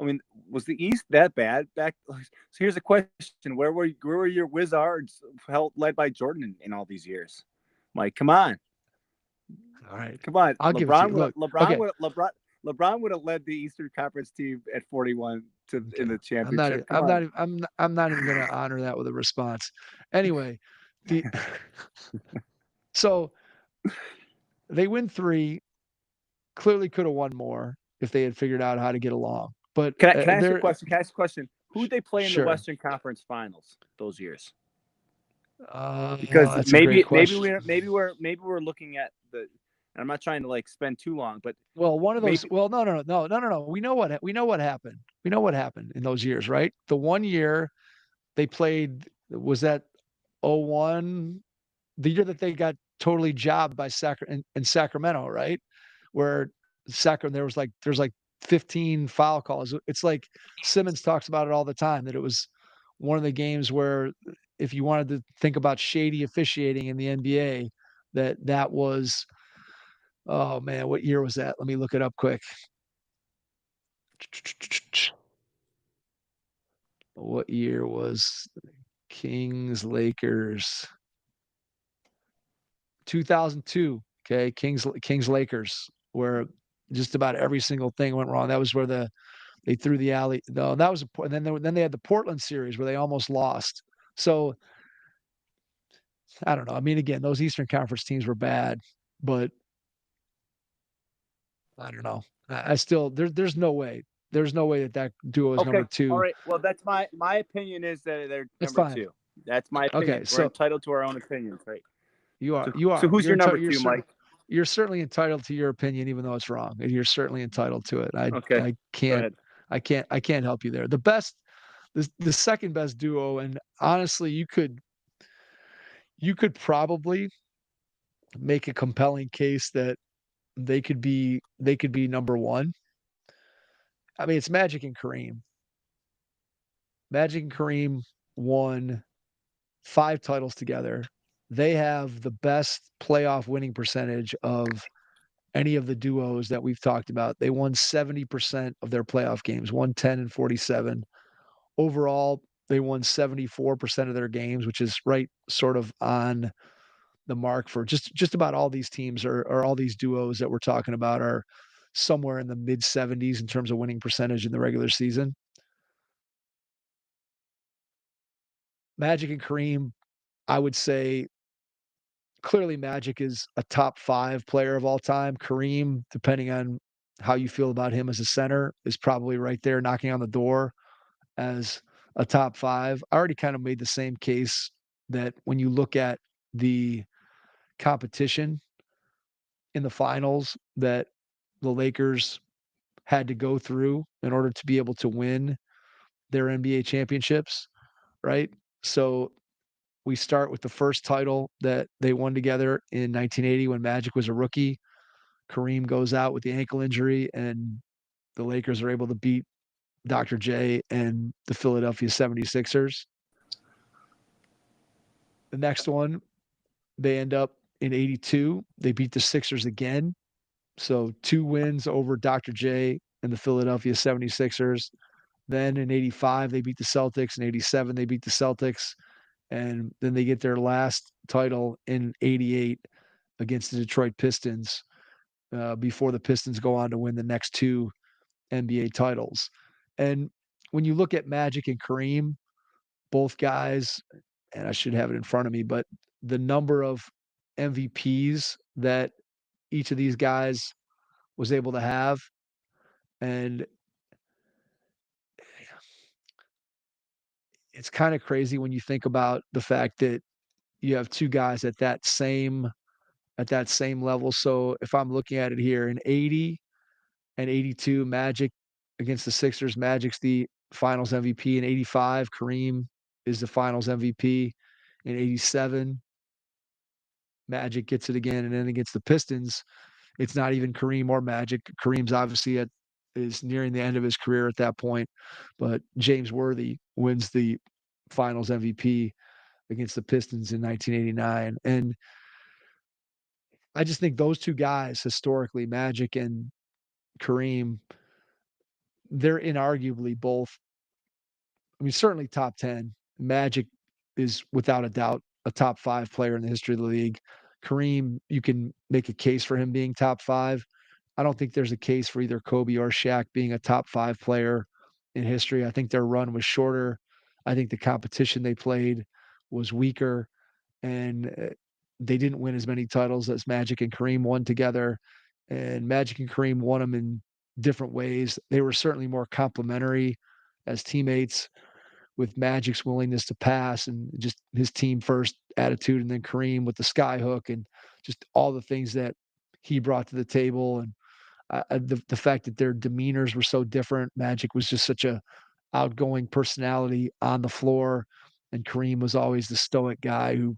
I mean, was the East that bad back? So here's a question: Where were your Wizards led by Jordan in all these years? Mike, come on. All right, come on. I'll give it to you. Look, LeBron would have led the Eastern Conference team at 41 in the championship. I'm not even going to honor that with a response. Anyway, so they win 3. Clearly could have won more if they had figured out how to get along. But can I ask you a question? Who did they play in the Western Conference Finals those years? Because maybe we're looking at the. I'm not trying to spend too long, but one of those. Well, no. We know what happened. We know what happened in those years, right? The one year they played was that 01, the year that they got totally jobbed by in Sacramento, right? Where there's 15 foul calls. It's like Simmons talks about it all the time, that it was one of the games where if you wanted to think about shady officiating in the NBA, that was, oh man, what year was that? Let me look it up quick. What year was Kings Lakers? 2002. Okay, Kings Lakers, where just about every single thing went wrong. That was where they threw the alley. No, that was and then they had the Portland series where they almost lost. So I don't know. I mean, again, those Eastern Conference teams were bad, but I don't know. I still there's no way. There's no way that duo is number 2. All right. Well, that's my opinion is that they're that's number fine. 2. That's my opinion. Okay, so we're entitled to our own opinions, right? You are. So who's your number 2, Mike? You're certainly entitled to your opinion, even though it's wrong. You're certainly entitled to it. I can't help you there. The best The second best duo, and honestly, you could probably make a compelling case that they could be number 1. I mean, it's Magic and Kareem. Magic and Kareem won 5 titles together. They have the best playoff winning percentage of any of the duos that we've talked about. They won 70% of their playoff games, 110 and 47. Overall, they won 74% of their games, which is right sort of on the mark for just about all these teams or all these duos that we're talking about are somewhere in the mid 70s in terms of winning percentage in the regular season. Magic and Kareem, I would say clearly Magic is a top 5 player of all time. Kareem, depending on how you feel about him as a center, is probably right there knocking on the door as a top 5. I already kind of made the same case that when you look at the competition in the finals that the Lakers had to go through in order to be able to win their NBA championships, right? So we start with the first title that they won together in 1980 when Magic was a rookie. Kareem goes out with the ankle injury, and the Lakers are able to beat Dr. J and the Philadelphia 76ers. The next one, they end up in 82. They beat the Sixers again. So 2 wins over Dr. J and the Philadelphia 76ers. Then in 85, they beat the Celtics. In 87, they beat the Celtics. And then they get their last title in 88 against the Detroit Pistons before the Pistons go on to win the next 2 NBA titles. And when you look at Magic and Kareem, both guys, and I should have it in front of me, but the number of MVPs that each of these guys was able to have, and it's kind of crazy when you think about the fact that you have 2 guys at that same level. So if I'm looking at it here in 80 and 82, Magic against the Sixers, Magic's the Finals MVP. In 85, Kareem is the Finals MVP. In 87, Magic gets it again, and then against the Pistons, it's not even Kareem or Magic. Kareem's obviously is nearing the end of his career at that point, but James Worthy wins the Finals MVP against the Pistons in 1989. And I just think those 2 guys historically, Magic and Kareem, they're inarguably both, I mean, certainly top 10. Magic is without a doubt a top 5 player in the history of the league. Kareem, you can make a case for him being top 5. I don't think there's a case for either Kobe or Shaq being a top 5 player in history. I think their run was shorter. I think the competition they played was weaker, and they didn't win as many titles as Magic and Kareem won together. And Magic and Kareem won them in different ways. They were certainly more complementary as teammates, with Magic's willingness to pass and just his team first attitude, and then Kareem with the sky hook and just all the things that he brought to the table. And the fact that their demeanors were so different. Magic was just such a outgoing personality on the floor, and Kareem was always the stoic guy who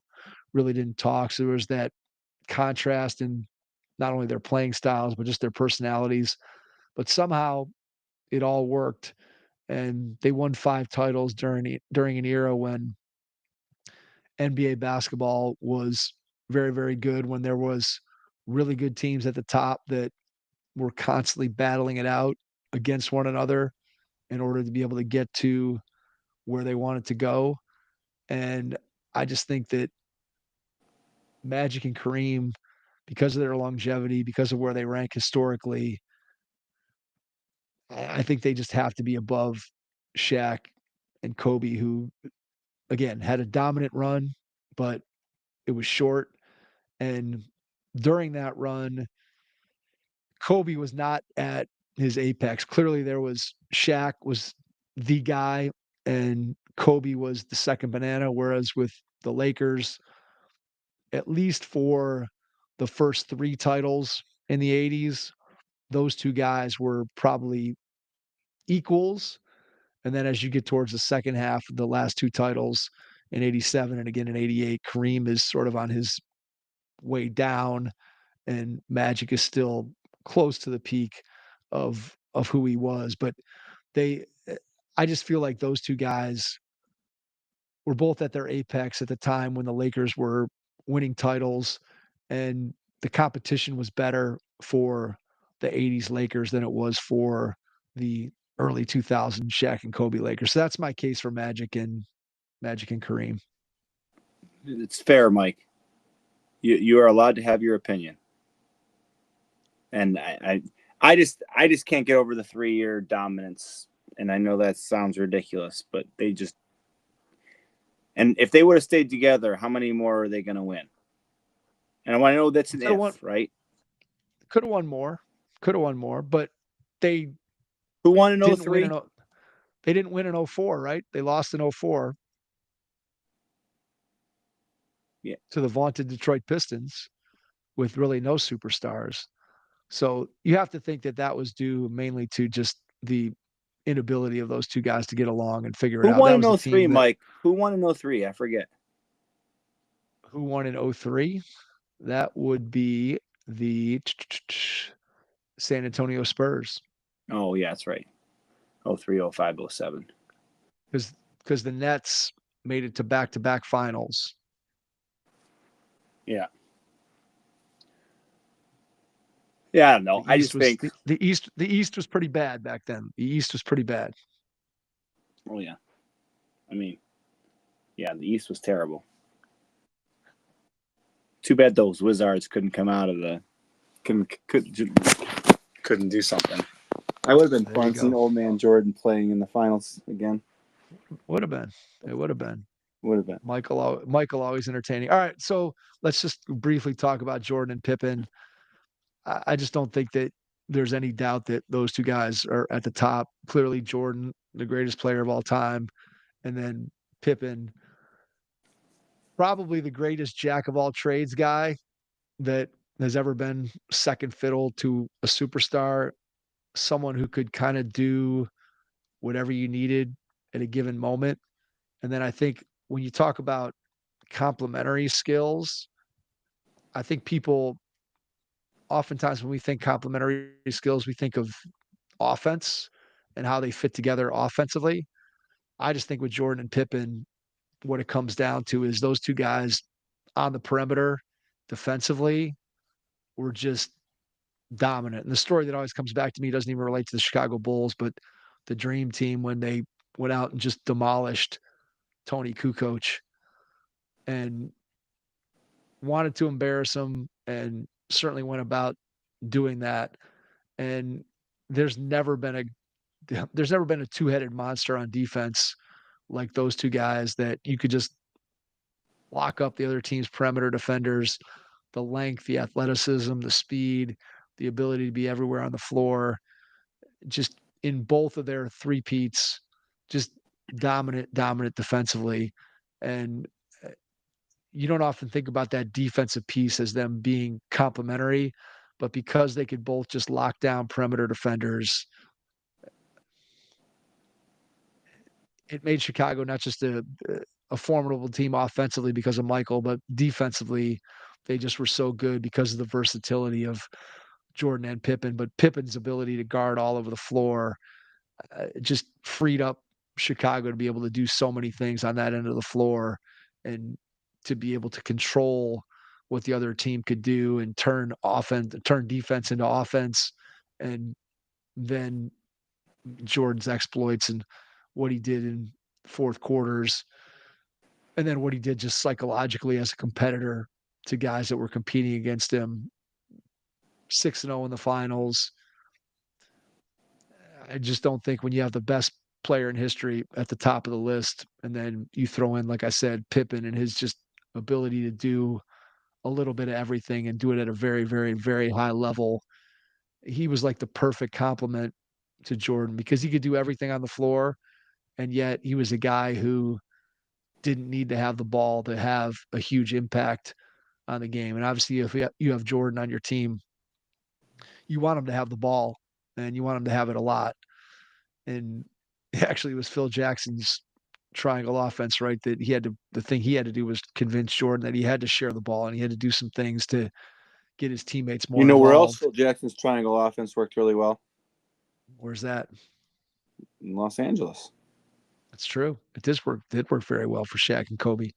really didn't talk. So there was that contrast in not only their playing styles but just their personalities. But somehow it all worked, and they won 5 titles during an era when NBA basketball was very, very good, when there was really good teams at the top that were constantly battling it out against one another in order to be able to get to where they wanted to go. And I just think that Magic and Kareem, because of their longevity, because of where they rank historically, I think they just have to be above Shaq and Kobe, who again had a dominant run, but it was short. And during that run, Kobe was not at his apex. Clearly, there was Shaq was the guy, and Kobe was the second banana. Whereas with the Lakers, at least for the first 3 titles in the 80s, those 2 guys were probably equals. And then as you get towards the second half, the last two titles in 87 and again in 88, Kareem is sort of on his way down and Magic is still close to the peak of who he was. But they I just feel like those two guys were both at their apex at the time when the Lakers were winning titles and the competition was better for the 80s Lakers than it was for the early 2000 Shaq and Kobe Lakers. So that's my case for Magic and Kareem. It's fair, Mike. You are allowed to have your opinion. And I just can't get over the 3-year dominance. And I know that sounds ridiculous, but they just, and if they would have stayed together, how many more are they going to win? And I know that's an if, right? Could have won more, but they who won in didn't 03? They didn't win in 04, right? They lost in 04. Yeah. To the vaunted Detroit Pistons with really no superstars. So you have to think that that was due mainly to just the inability of those two guys to get along and figure it out. Who That won was in 03, Mike? Who won in 03? I forget. Who won in 03? That would be the San Antonio Spurs. Oh, yeah, that's right. 03, 05, 07. Because the Nets made it to back-to-back finals. Yeah. Yeah, I don't know. I just think the East was pretty bad back then. The East was pretty bad. Oh yeah. I mean, yeah, the East was terrible. Too bad those Wizards couldn't come out of the couldn't do something. I would have been fun seeing old man Jordan playing in the finals again. Would have been. It would have been. Would have been. Michael always entertaining. All right, so let's just briefly talk about Jordan and Pippen. I just don't think that there's any doubt that those two guys are at the top. Clearly, Jordan, the greatest player of all time, and then Pippen, probably the greatest jack of all trades guy that has ever been second fiddle to a superstar, someone who could kind of do whatever you needed at a given moment. And then I think when you talk about complementary skills, I think people oftentimes when we think complementary skills, we think of offense and how they fit together offensively. I just think with Jordan and Pippen, what it comes down to is those two guys on the perimeter defensively were just dominant. And the story that always comes back to me doesn't even relate to the Chicago Bulls, but the Dream Team when they went out and just demolished Tony Kukoc and wanted to embarrass him and certainly went about doing that. And there's never been a two-headed monster on defense like those two guys that you could just lock up the other team's perimeter defenders, the length, the athleticism, the speed, the ability to be everywhere on the floor, just in both of their three-peats, just dominant defensively. And you don't often think about that defensive piece as them being complementary, but because they could both just lock down perimeter defenders, it made Chicago not just a formidable team offensively because of Michael, but defensively, they just were so good because of the versatility of Jordan and Pippen. But Pippen's ability to guard all over the floor just freed up Chicago to be able to do so many things on that end of the floor and to be able to control what the other team could do and turn defense into offense. And then Jordan's exploits and what he did in fourth quarters, and then what he did just psychologically as a competitor to guys that were competing against him. 6-0 in the finals. I just don't think when you have the best player in history at the top of the list, and then you throw in, like I said, Pippen and his just ability to do a little bit of everything and do it at a very, very, very high level. He was like the perfect complement to Jordan because he could do everything on the floor, and yet he was a guy who didn't need to have the ball to have a huge impact on the game. And obviously, if you have Jordan on your team, you want him to have the ball and you want him to have it a lot. And Actually, it was Phil Jackson's triangle offense, right? That the thing he had to do was convince Jordan that he had to share the ball and he had to do some things to get his teammates You more know where else involved. Phil Jackson's triangle offense worked really well? Where's that? In Los Angeles. That's true. Did work very well for Shaq and Kobe.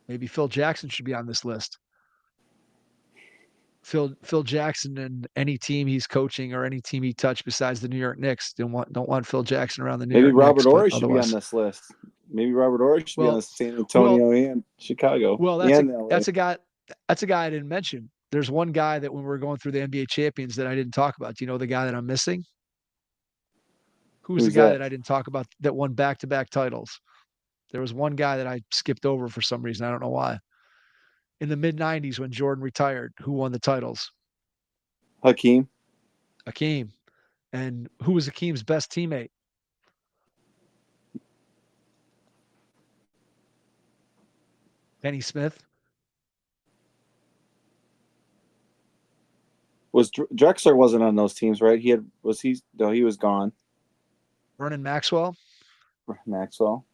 Maybe Phil Jackson should be on this list. Phil Jackson and any team he's coaching or any team he touched besides the New York Knicks don't want Phil Jackson around the New Maybe York Robert Knicks, but Ory should be on otherwise, this list. Maybe Robert Ory should be on well, the San well, Antonio and Chicago well, and LA. that's a guy I didn't mention. There's one guy that when we were going through the NBA champions that I didn't talk about. Do you know the guy that I'm missing? Who's the Who's guy that? that I didn't talk about that won back-to-back titles? There was one guy that I skipped over for some reason. I don't know why. In the mid 90s when Jordan retired, who won the titles? Hakeem. Akeem. And who was Akeem's best teammate? Kenny Smith. Was Drexler wasn't on those teams, right? He was gone. Vernon Maxwell. Maxwell.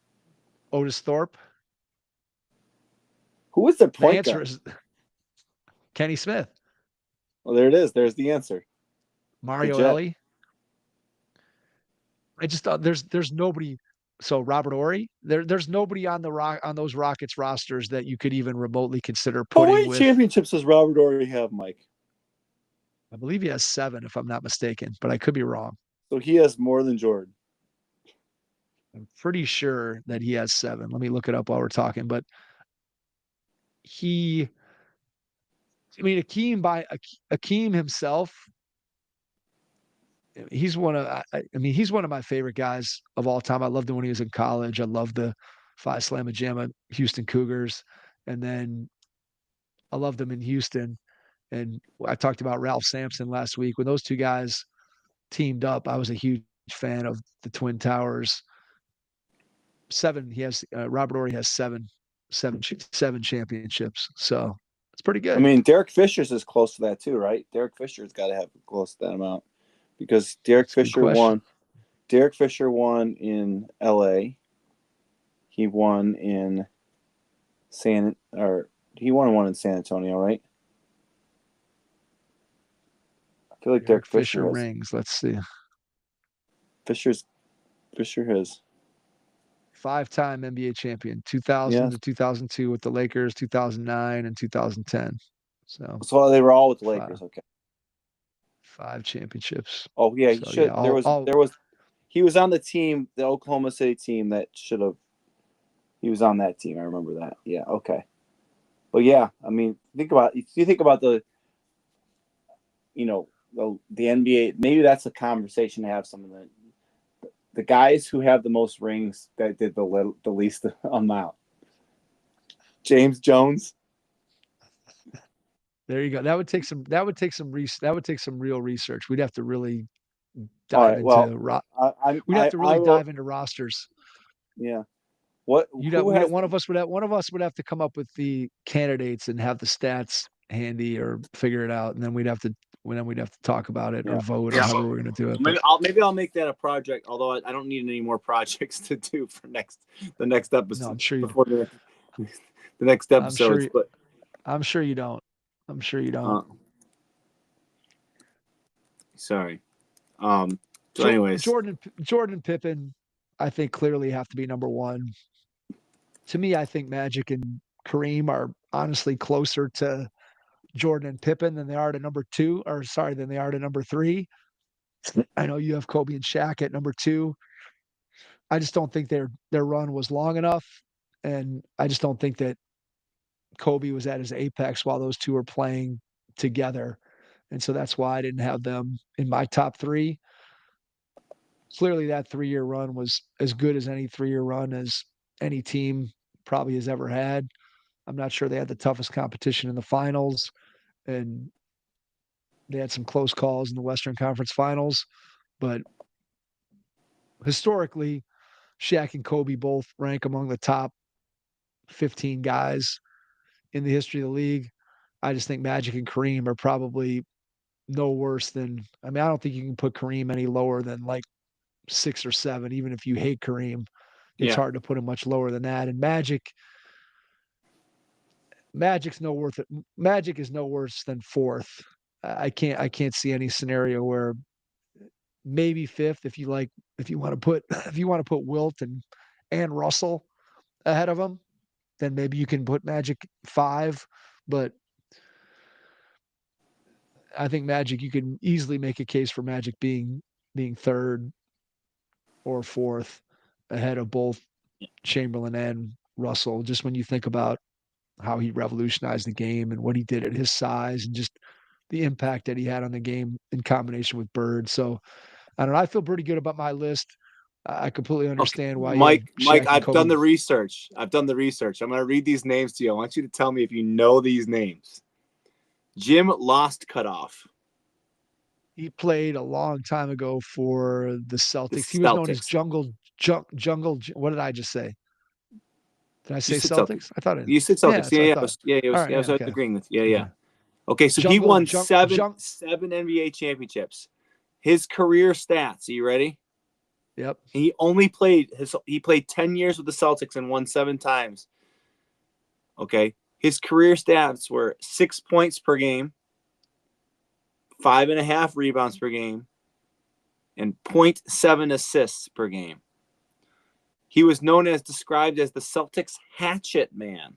Otis Thorpe. Who was the The point answer guard? is Kenny Smith. Well, there it is. There's the answer. Mario Jet. Elie. I just thought there's nobody. So Robert Ory, there's nobody on on those Rockets rosters that you could even remotely consider How putting many with. championships does Robert Ory have, Mike? I believe he has 7, if I'm not mistaken, but I could be wrong. So he has more than Jordan. I'm pretty sure that he has 7. Let me look it up while we're talking. But he, I mean, Akeem himself, he's one of I mean he's one of my favorite guys of all time. I loved him when he was in college. I loved the Phi Slamma Jamma Houston Cougars, and then I loved him in Houston. And I talked about Ralph Sampson last week. When those two guys teamed up, I was a huge fan of the Twin Towers. 7. He has Robert Ory has seven championships. So it's pretty I good. mean, Derek Fisher's is close to that too, right? Derek Fisher's got to have close to that amount because Derek That's a good Fisher question. won. Derek Fisher won in L.A. He won in he won one in San Antonio, right? I feel like Derek Fisher Fisher has rings. Let's see. Fisher has 5-time NBA champion, 2000 yes. to 2002 with the Lakers, 2009 and 2010. So they were all with the five, Lakers. Okay. 5 championships. Oh yeah, he So should. yeah, He was on the team, the Oklahoma City team that should have. He was on that team. I remember that. Yeah. Okay. But yeah, I mean, if you think about the, the NBA. Maybe that's a conversation to have. Some of the guys who have the most rings that did the least amount. James Jones. there you go. That would take some real research. We'd have to really All dive right. Well, into we'd have I to I really will. dive into rosters. Yeah. What? You'd have Who has? one of us would have to come up with the candidates and have the stats handy or figure it out, and then we'd have to talk about it or Yeah. vote or however we're going to do it. Maybe I'll make that a project. Although I don't need any more projects to do for the next episode. No, I'm sure you. Before the next episodes, but I'm sure you don't. I'm sure you don't. Sorry. So, anyways, Jordan and Pippen, I think clearly have to be number 1. To me, I think Magic and Kareem are honestly closer to Jordan and Pippen than they are to number 2, or sorry, than they are to number 3. I know you have Kobe and Shaq at number 2. I just don't think their run was long enough, and I just don't think that Kobe was at his apex while those two were playing together, and so that's why I didn't have them in my top 3. Clearly, that 3-year run was as good as any 3-year run as any team probably has ever had. I'm not sure they had the toughest competition in the finals, and they had some close calls in the Western Conference Finals, but historically, Shaq and Kobe both rank among the top 15 guys in the history of the league. I just think Magic and Kareem are probably no worse than. I mean, I don't think you can put Kareem any lower than like 6 or 7, even if you hate Kareem. It's Yeah. hard to put him much lower than that. And Magic's no worth it. Magic is no worse than fourth. I can't see any scenario where maybe fifth if you want to put if you want to put Wilt and Russell ahead of him, then maybe you can put Magic 5. But I think Magic, you can easily make a case for Magic being third or fourth ahead of both Chamberlain and Russell. Just when you think about how he revolutionized the game and what he did at his size and just the impact that he had on the game in combination with Bird. So I don't know. I feel pretty good about my list. I completely Okay, understand why you have Mike, Shaq and I've done Kobe. the research. I'm going to read these names to you. I want you to tell me if you know these names. Jim Lost Cutoff. He played a long time ago for the The Celtics. He was known as Celtics. Jungle. What did I just say? Did I You say said Celtics. Celtics? I thought it. You said Yeah, Celtics. that's what I Yeah, thought. All right. yeah, I Yeah. was Okay. agreeing with you. Yeah, Okay. yeah. Okay, so he Jungle. won seven Junk. NBA championships. His career stats. Are you ready? Yep. He played 10 years with the Celtics and won 7 times. Okay. His career stats were 6 points per game, 5.5 rebounds per game, and 0.7 assists per game. He was described as the Celtics hatchet man.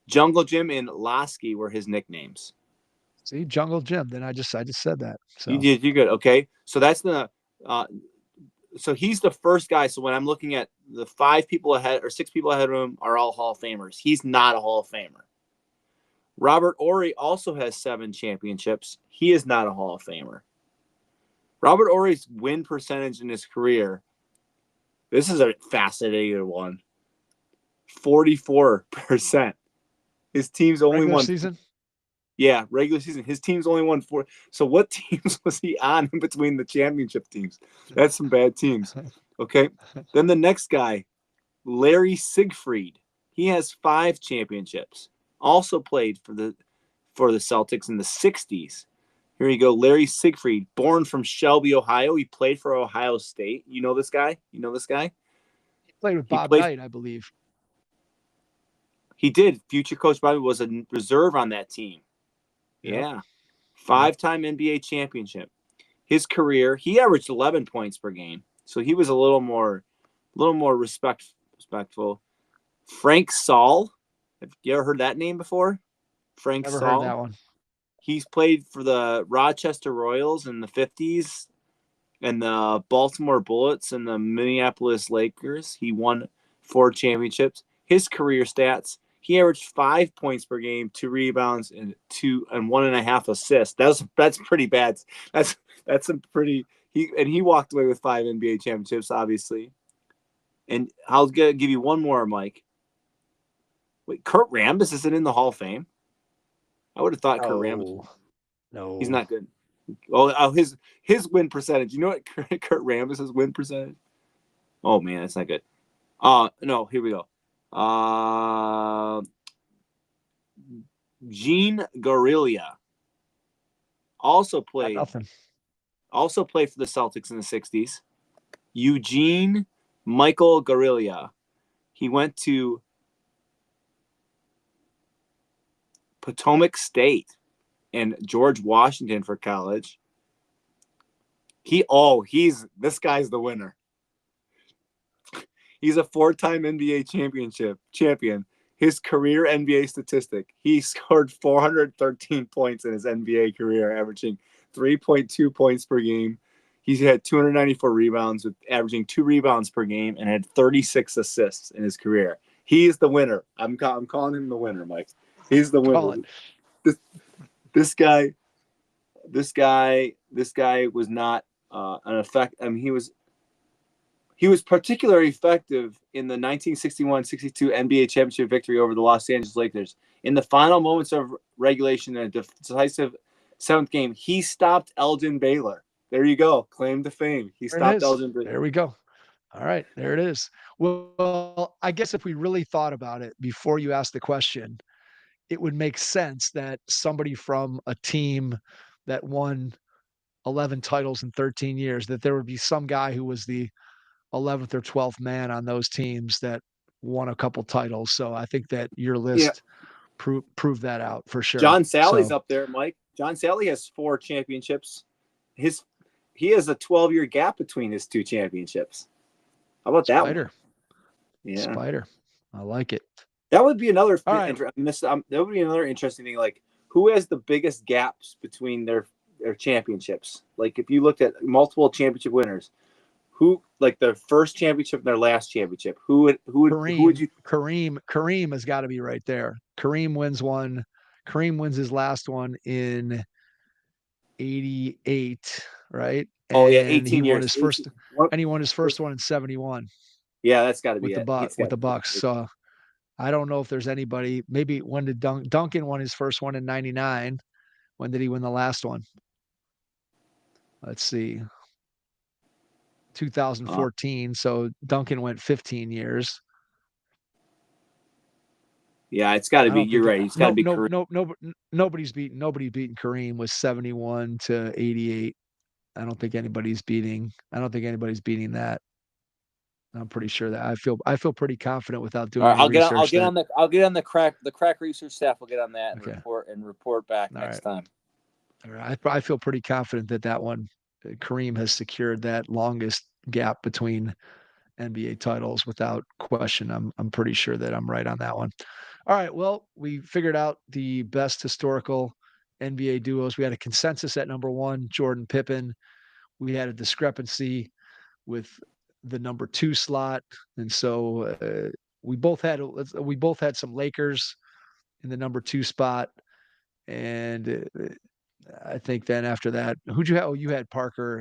Jungle Jim and Lasky were his nicknames. See, Jungle Jim. Then I just said that. You So did. You're good. Okay. So that's so he's the first guy. So when I'm looking at the 5 people ahead or 6 people ahead of him are all Hall of Famers. He's not a Hall of Famer. Robert Horry also has 7 championships. He is not a Hall of Famer. Robert Horry's win percentage in his career, this is a fascinating one, 44%. His team's only regular won. season. Yeah, regular season. His team's only won 4. So what teams was he on in between the championship teams? That's some bad teams. Okay. Then the next guy, Larry Siegfried. He has 5 championships. Also played for the Celtics in the 60s. Here you go, Larry Siegfried, born from Shelby, Ohio. He played for Ohio State. You know this guy? He played with He Bob played. Knight, I believe. He did. Future coach Bobby was a reserve on that team. Yeah. 5-time NBA championship. His career, he averaged 11 points per game. So he was a little more respectful. Frank Saul. Have you ever heard that name before? Frank Never Saul. heard that one. He's played for the Rochester Royals in the 50s and the Baltimore Bullets and the Minneapolis Lakers. He won 4 championships. His career stats, he averaged 5 points per game, 2 rebounds, and 1.5 assists. That's pretty bad. That's some pretty. He walked away with 5 NBA championships, obviously. And I'll give you one more, Mike. Wait, Kurt Rambis isn't in the Hall of Fame. I would have thought Kurt Rambis. No. He's not good. Oh, his win percentage. You know what Kurt Rambis' win percentage? Oh man, that's not good. No, here we go. Gene Guerrilla also played for the Celtics in the 60s. Eugene Michael Guerrilla. He went to Potomac State and George Washington for college. This guy's the winner. He's a 4-time NBA champion. His career NBA statistic, he scored 413 points in his NBA career, averaging 3.2 points per game. He's had 294 rebounds, with averaging 2 rebounds per game, and had 36 assists in his career. He is the winner. I'm calling him the winner, Mike. He's the winner. This guy was not an effect. I mean, he was particularly effective in the 1961-62 NBA championship victory over the Los Angeles Lakers. In the final moments of regulation in a decisive 7th game, he stopped Elgin Baylor. There you go. Claim to fame. He stopped Elgin Baylor. There we go. All right, there it is. Well, I guess if we really thought about it before you asked the question, it would make sense that somebody from a team that won 11 titles in 13 years, that there would be some guy who was the 11th or 12th man on those teams that won a couple titles. So I think that your Yeah. list proved that out for sure. John Sally's So up there, Mike. John Sally has 4 championships. He has a 12-year gap between his 2 championships. How about that one? Yeah. Spider. I like it. That would be another All right. that would be another interesting thing. Like, who has the biggest gaps between their championships? Like, if you looked at multiple championship winners, who, like, their first championship and their last championship, who would you? Kareem has got to be right there. Kareem wins one. Kareem wins his last one in 88, right? Oh yeah, And 18 he years. won his first, and he won his first one in 71 Yeah, that's got to be with the Bucks. So I don't know if there's anybody. Maybe when did Duncan won his first one in 99? When did he win the last one? Let's see. 2014. So Duncan went 15 years. Yeah, it's got to be. You're right. It's got to be. Nobody's beaten Kareem with 71 to 88. I don't think anybody's beating that. I'm pretty sure that I feel pretty confident without doing any research. I'll get on the crack research staff. Will get on that and okay. report back next time. All right. I feel pretty confident that one Kareem has secured that longest gap between NBA titles without question. I'm pretty sure that I'm right on that one. All right. Well, we figured out the best historical NBA duos. We had a consensus at number 1, Jordan Pippen. We had a discrepancy with the number 2 slot, and so we both had some Lakers in the number 2 spot, and I think then after that, who'd you have? Oh, you had Parker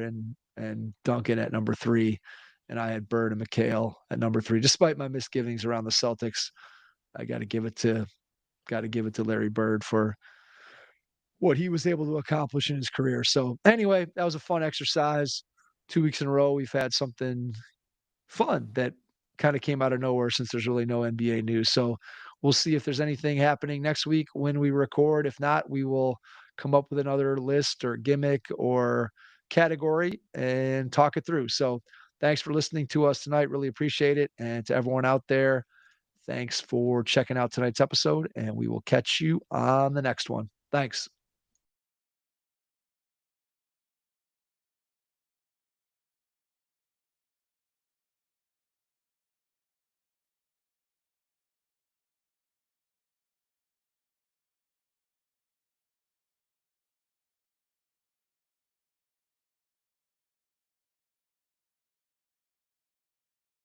and Duncan at number 3, and I had Bird and McHale at number 3. Despite my misgivings around the Celtics, I got to give it to Larry Bird for what he was able to accomplish in his career. So anyway, that was a fun exercise. 2 weeks in a row, we've had something fun that kind of came out of nowhere since there's really no NBA news. So we'll see if there's anything happening next week when we record. If not, we will come up with another list or gimmick or category and talk it through. So thanks for listening to us tonight. Really appreciate it. And to everyone out there, thanks for checking out tonight's episode, and we will catch you on the next one. Thanks.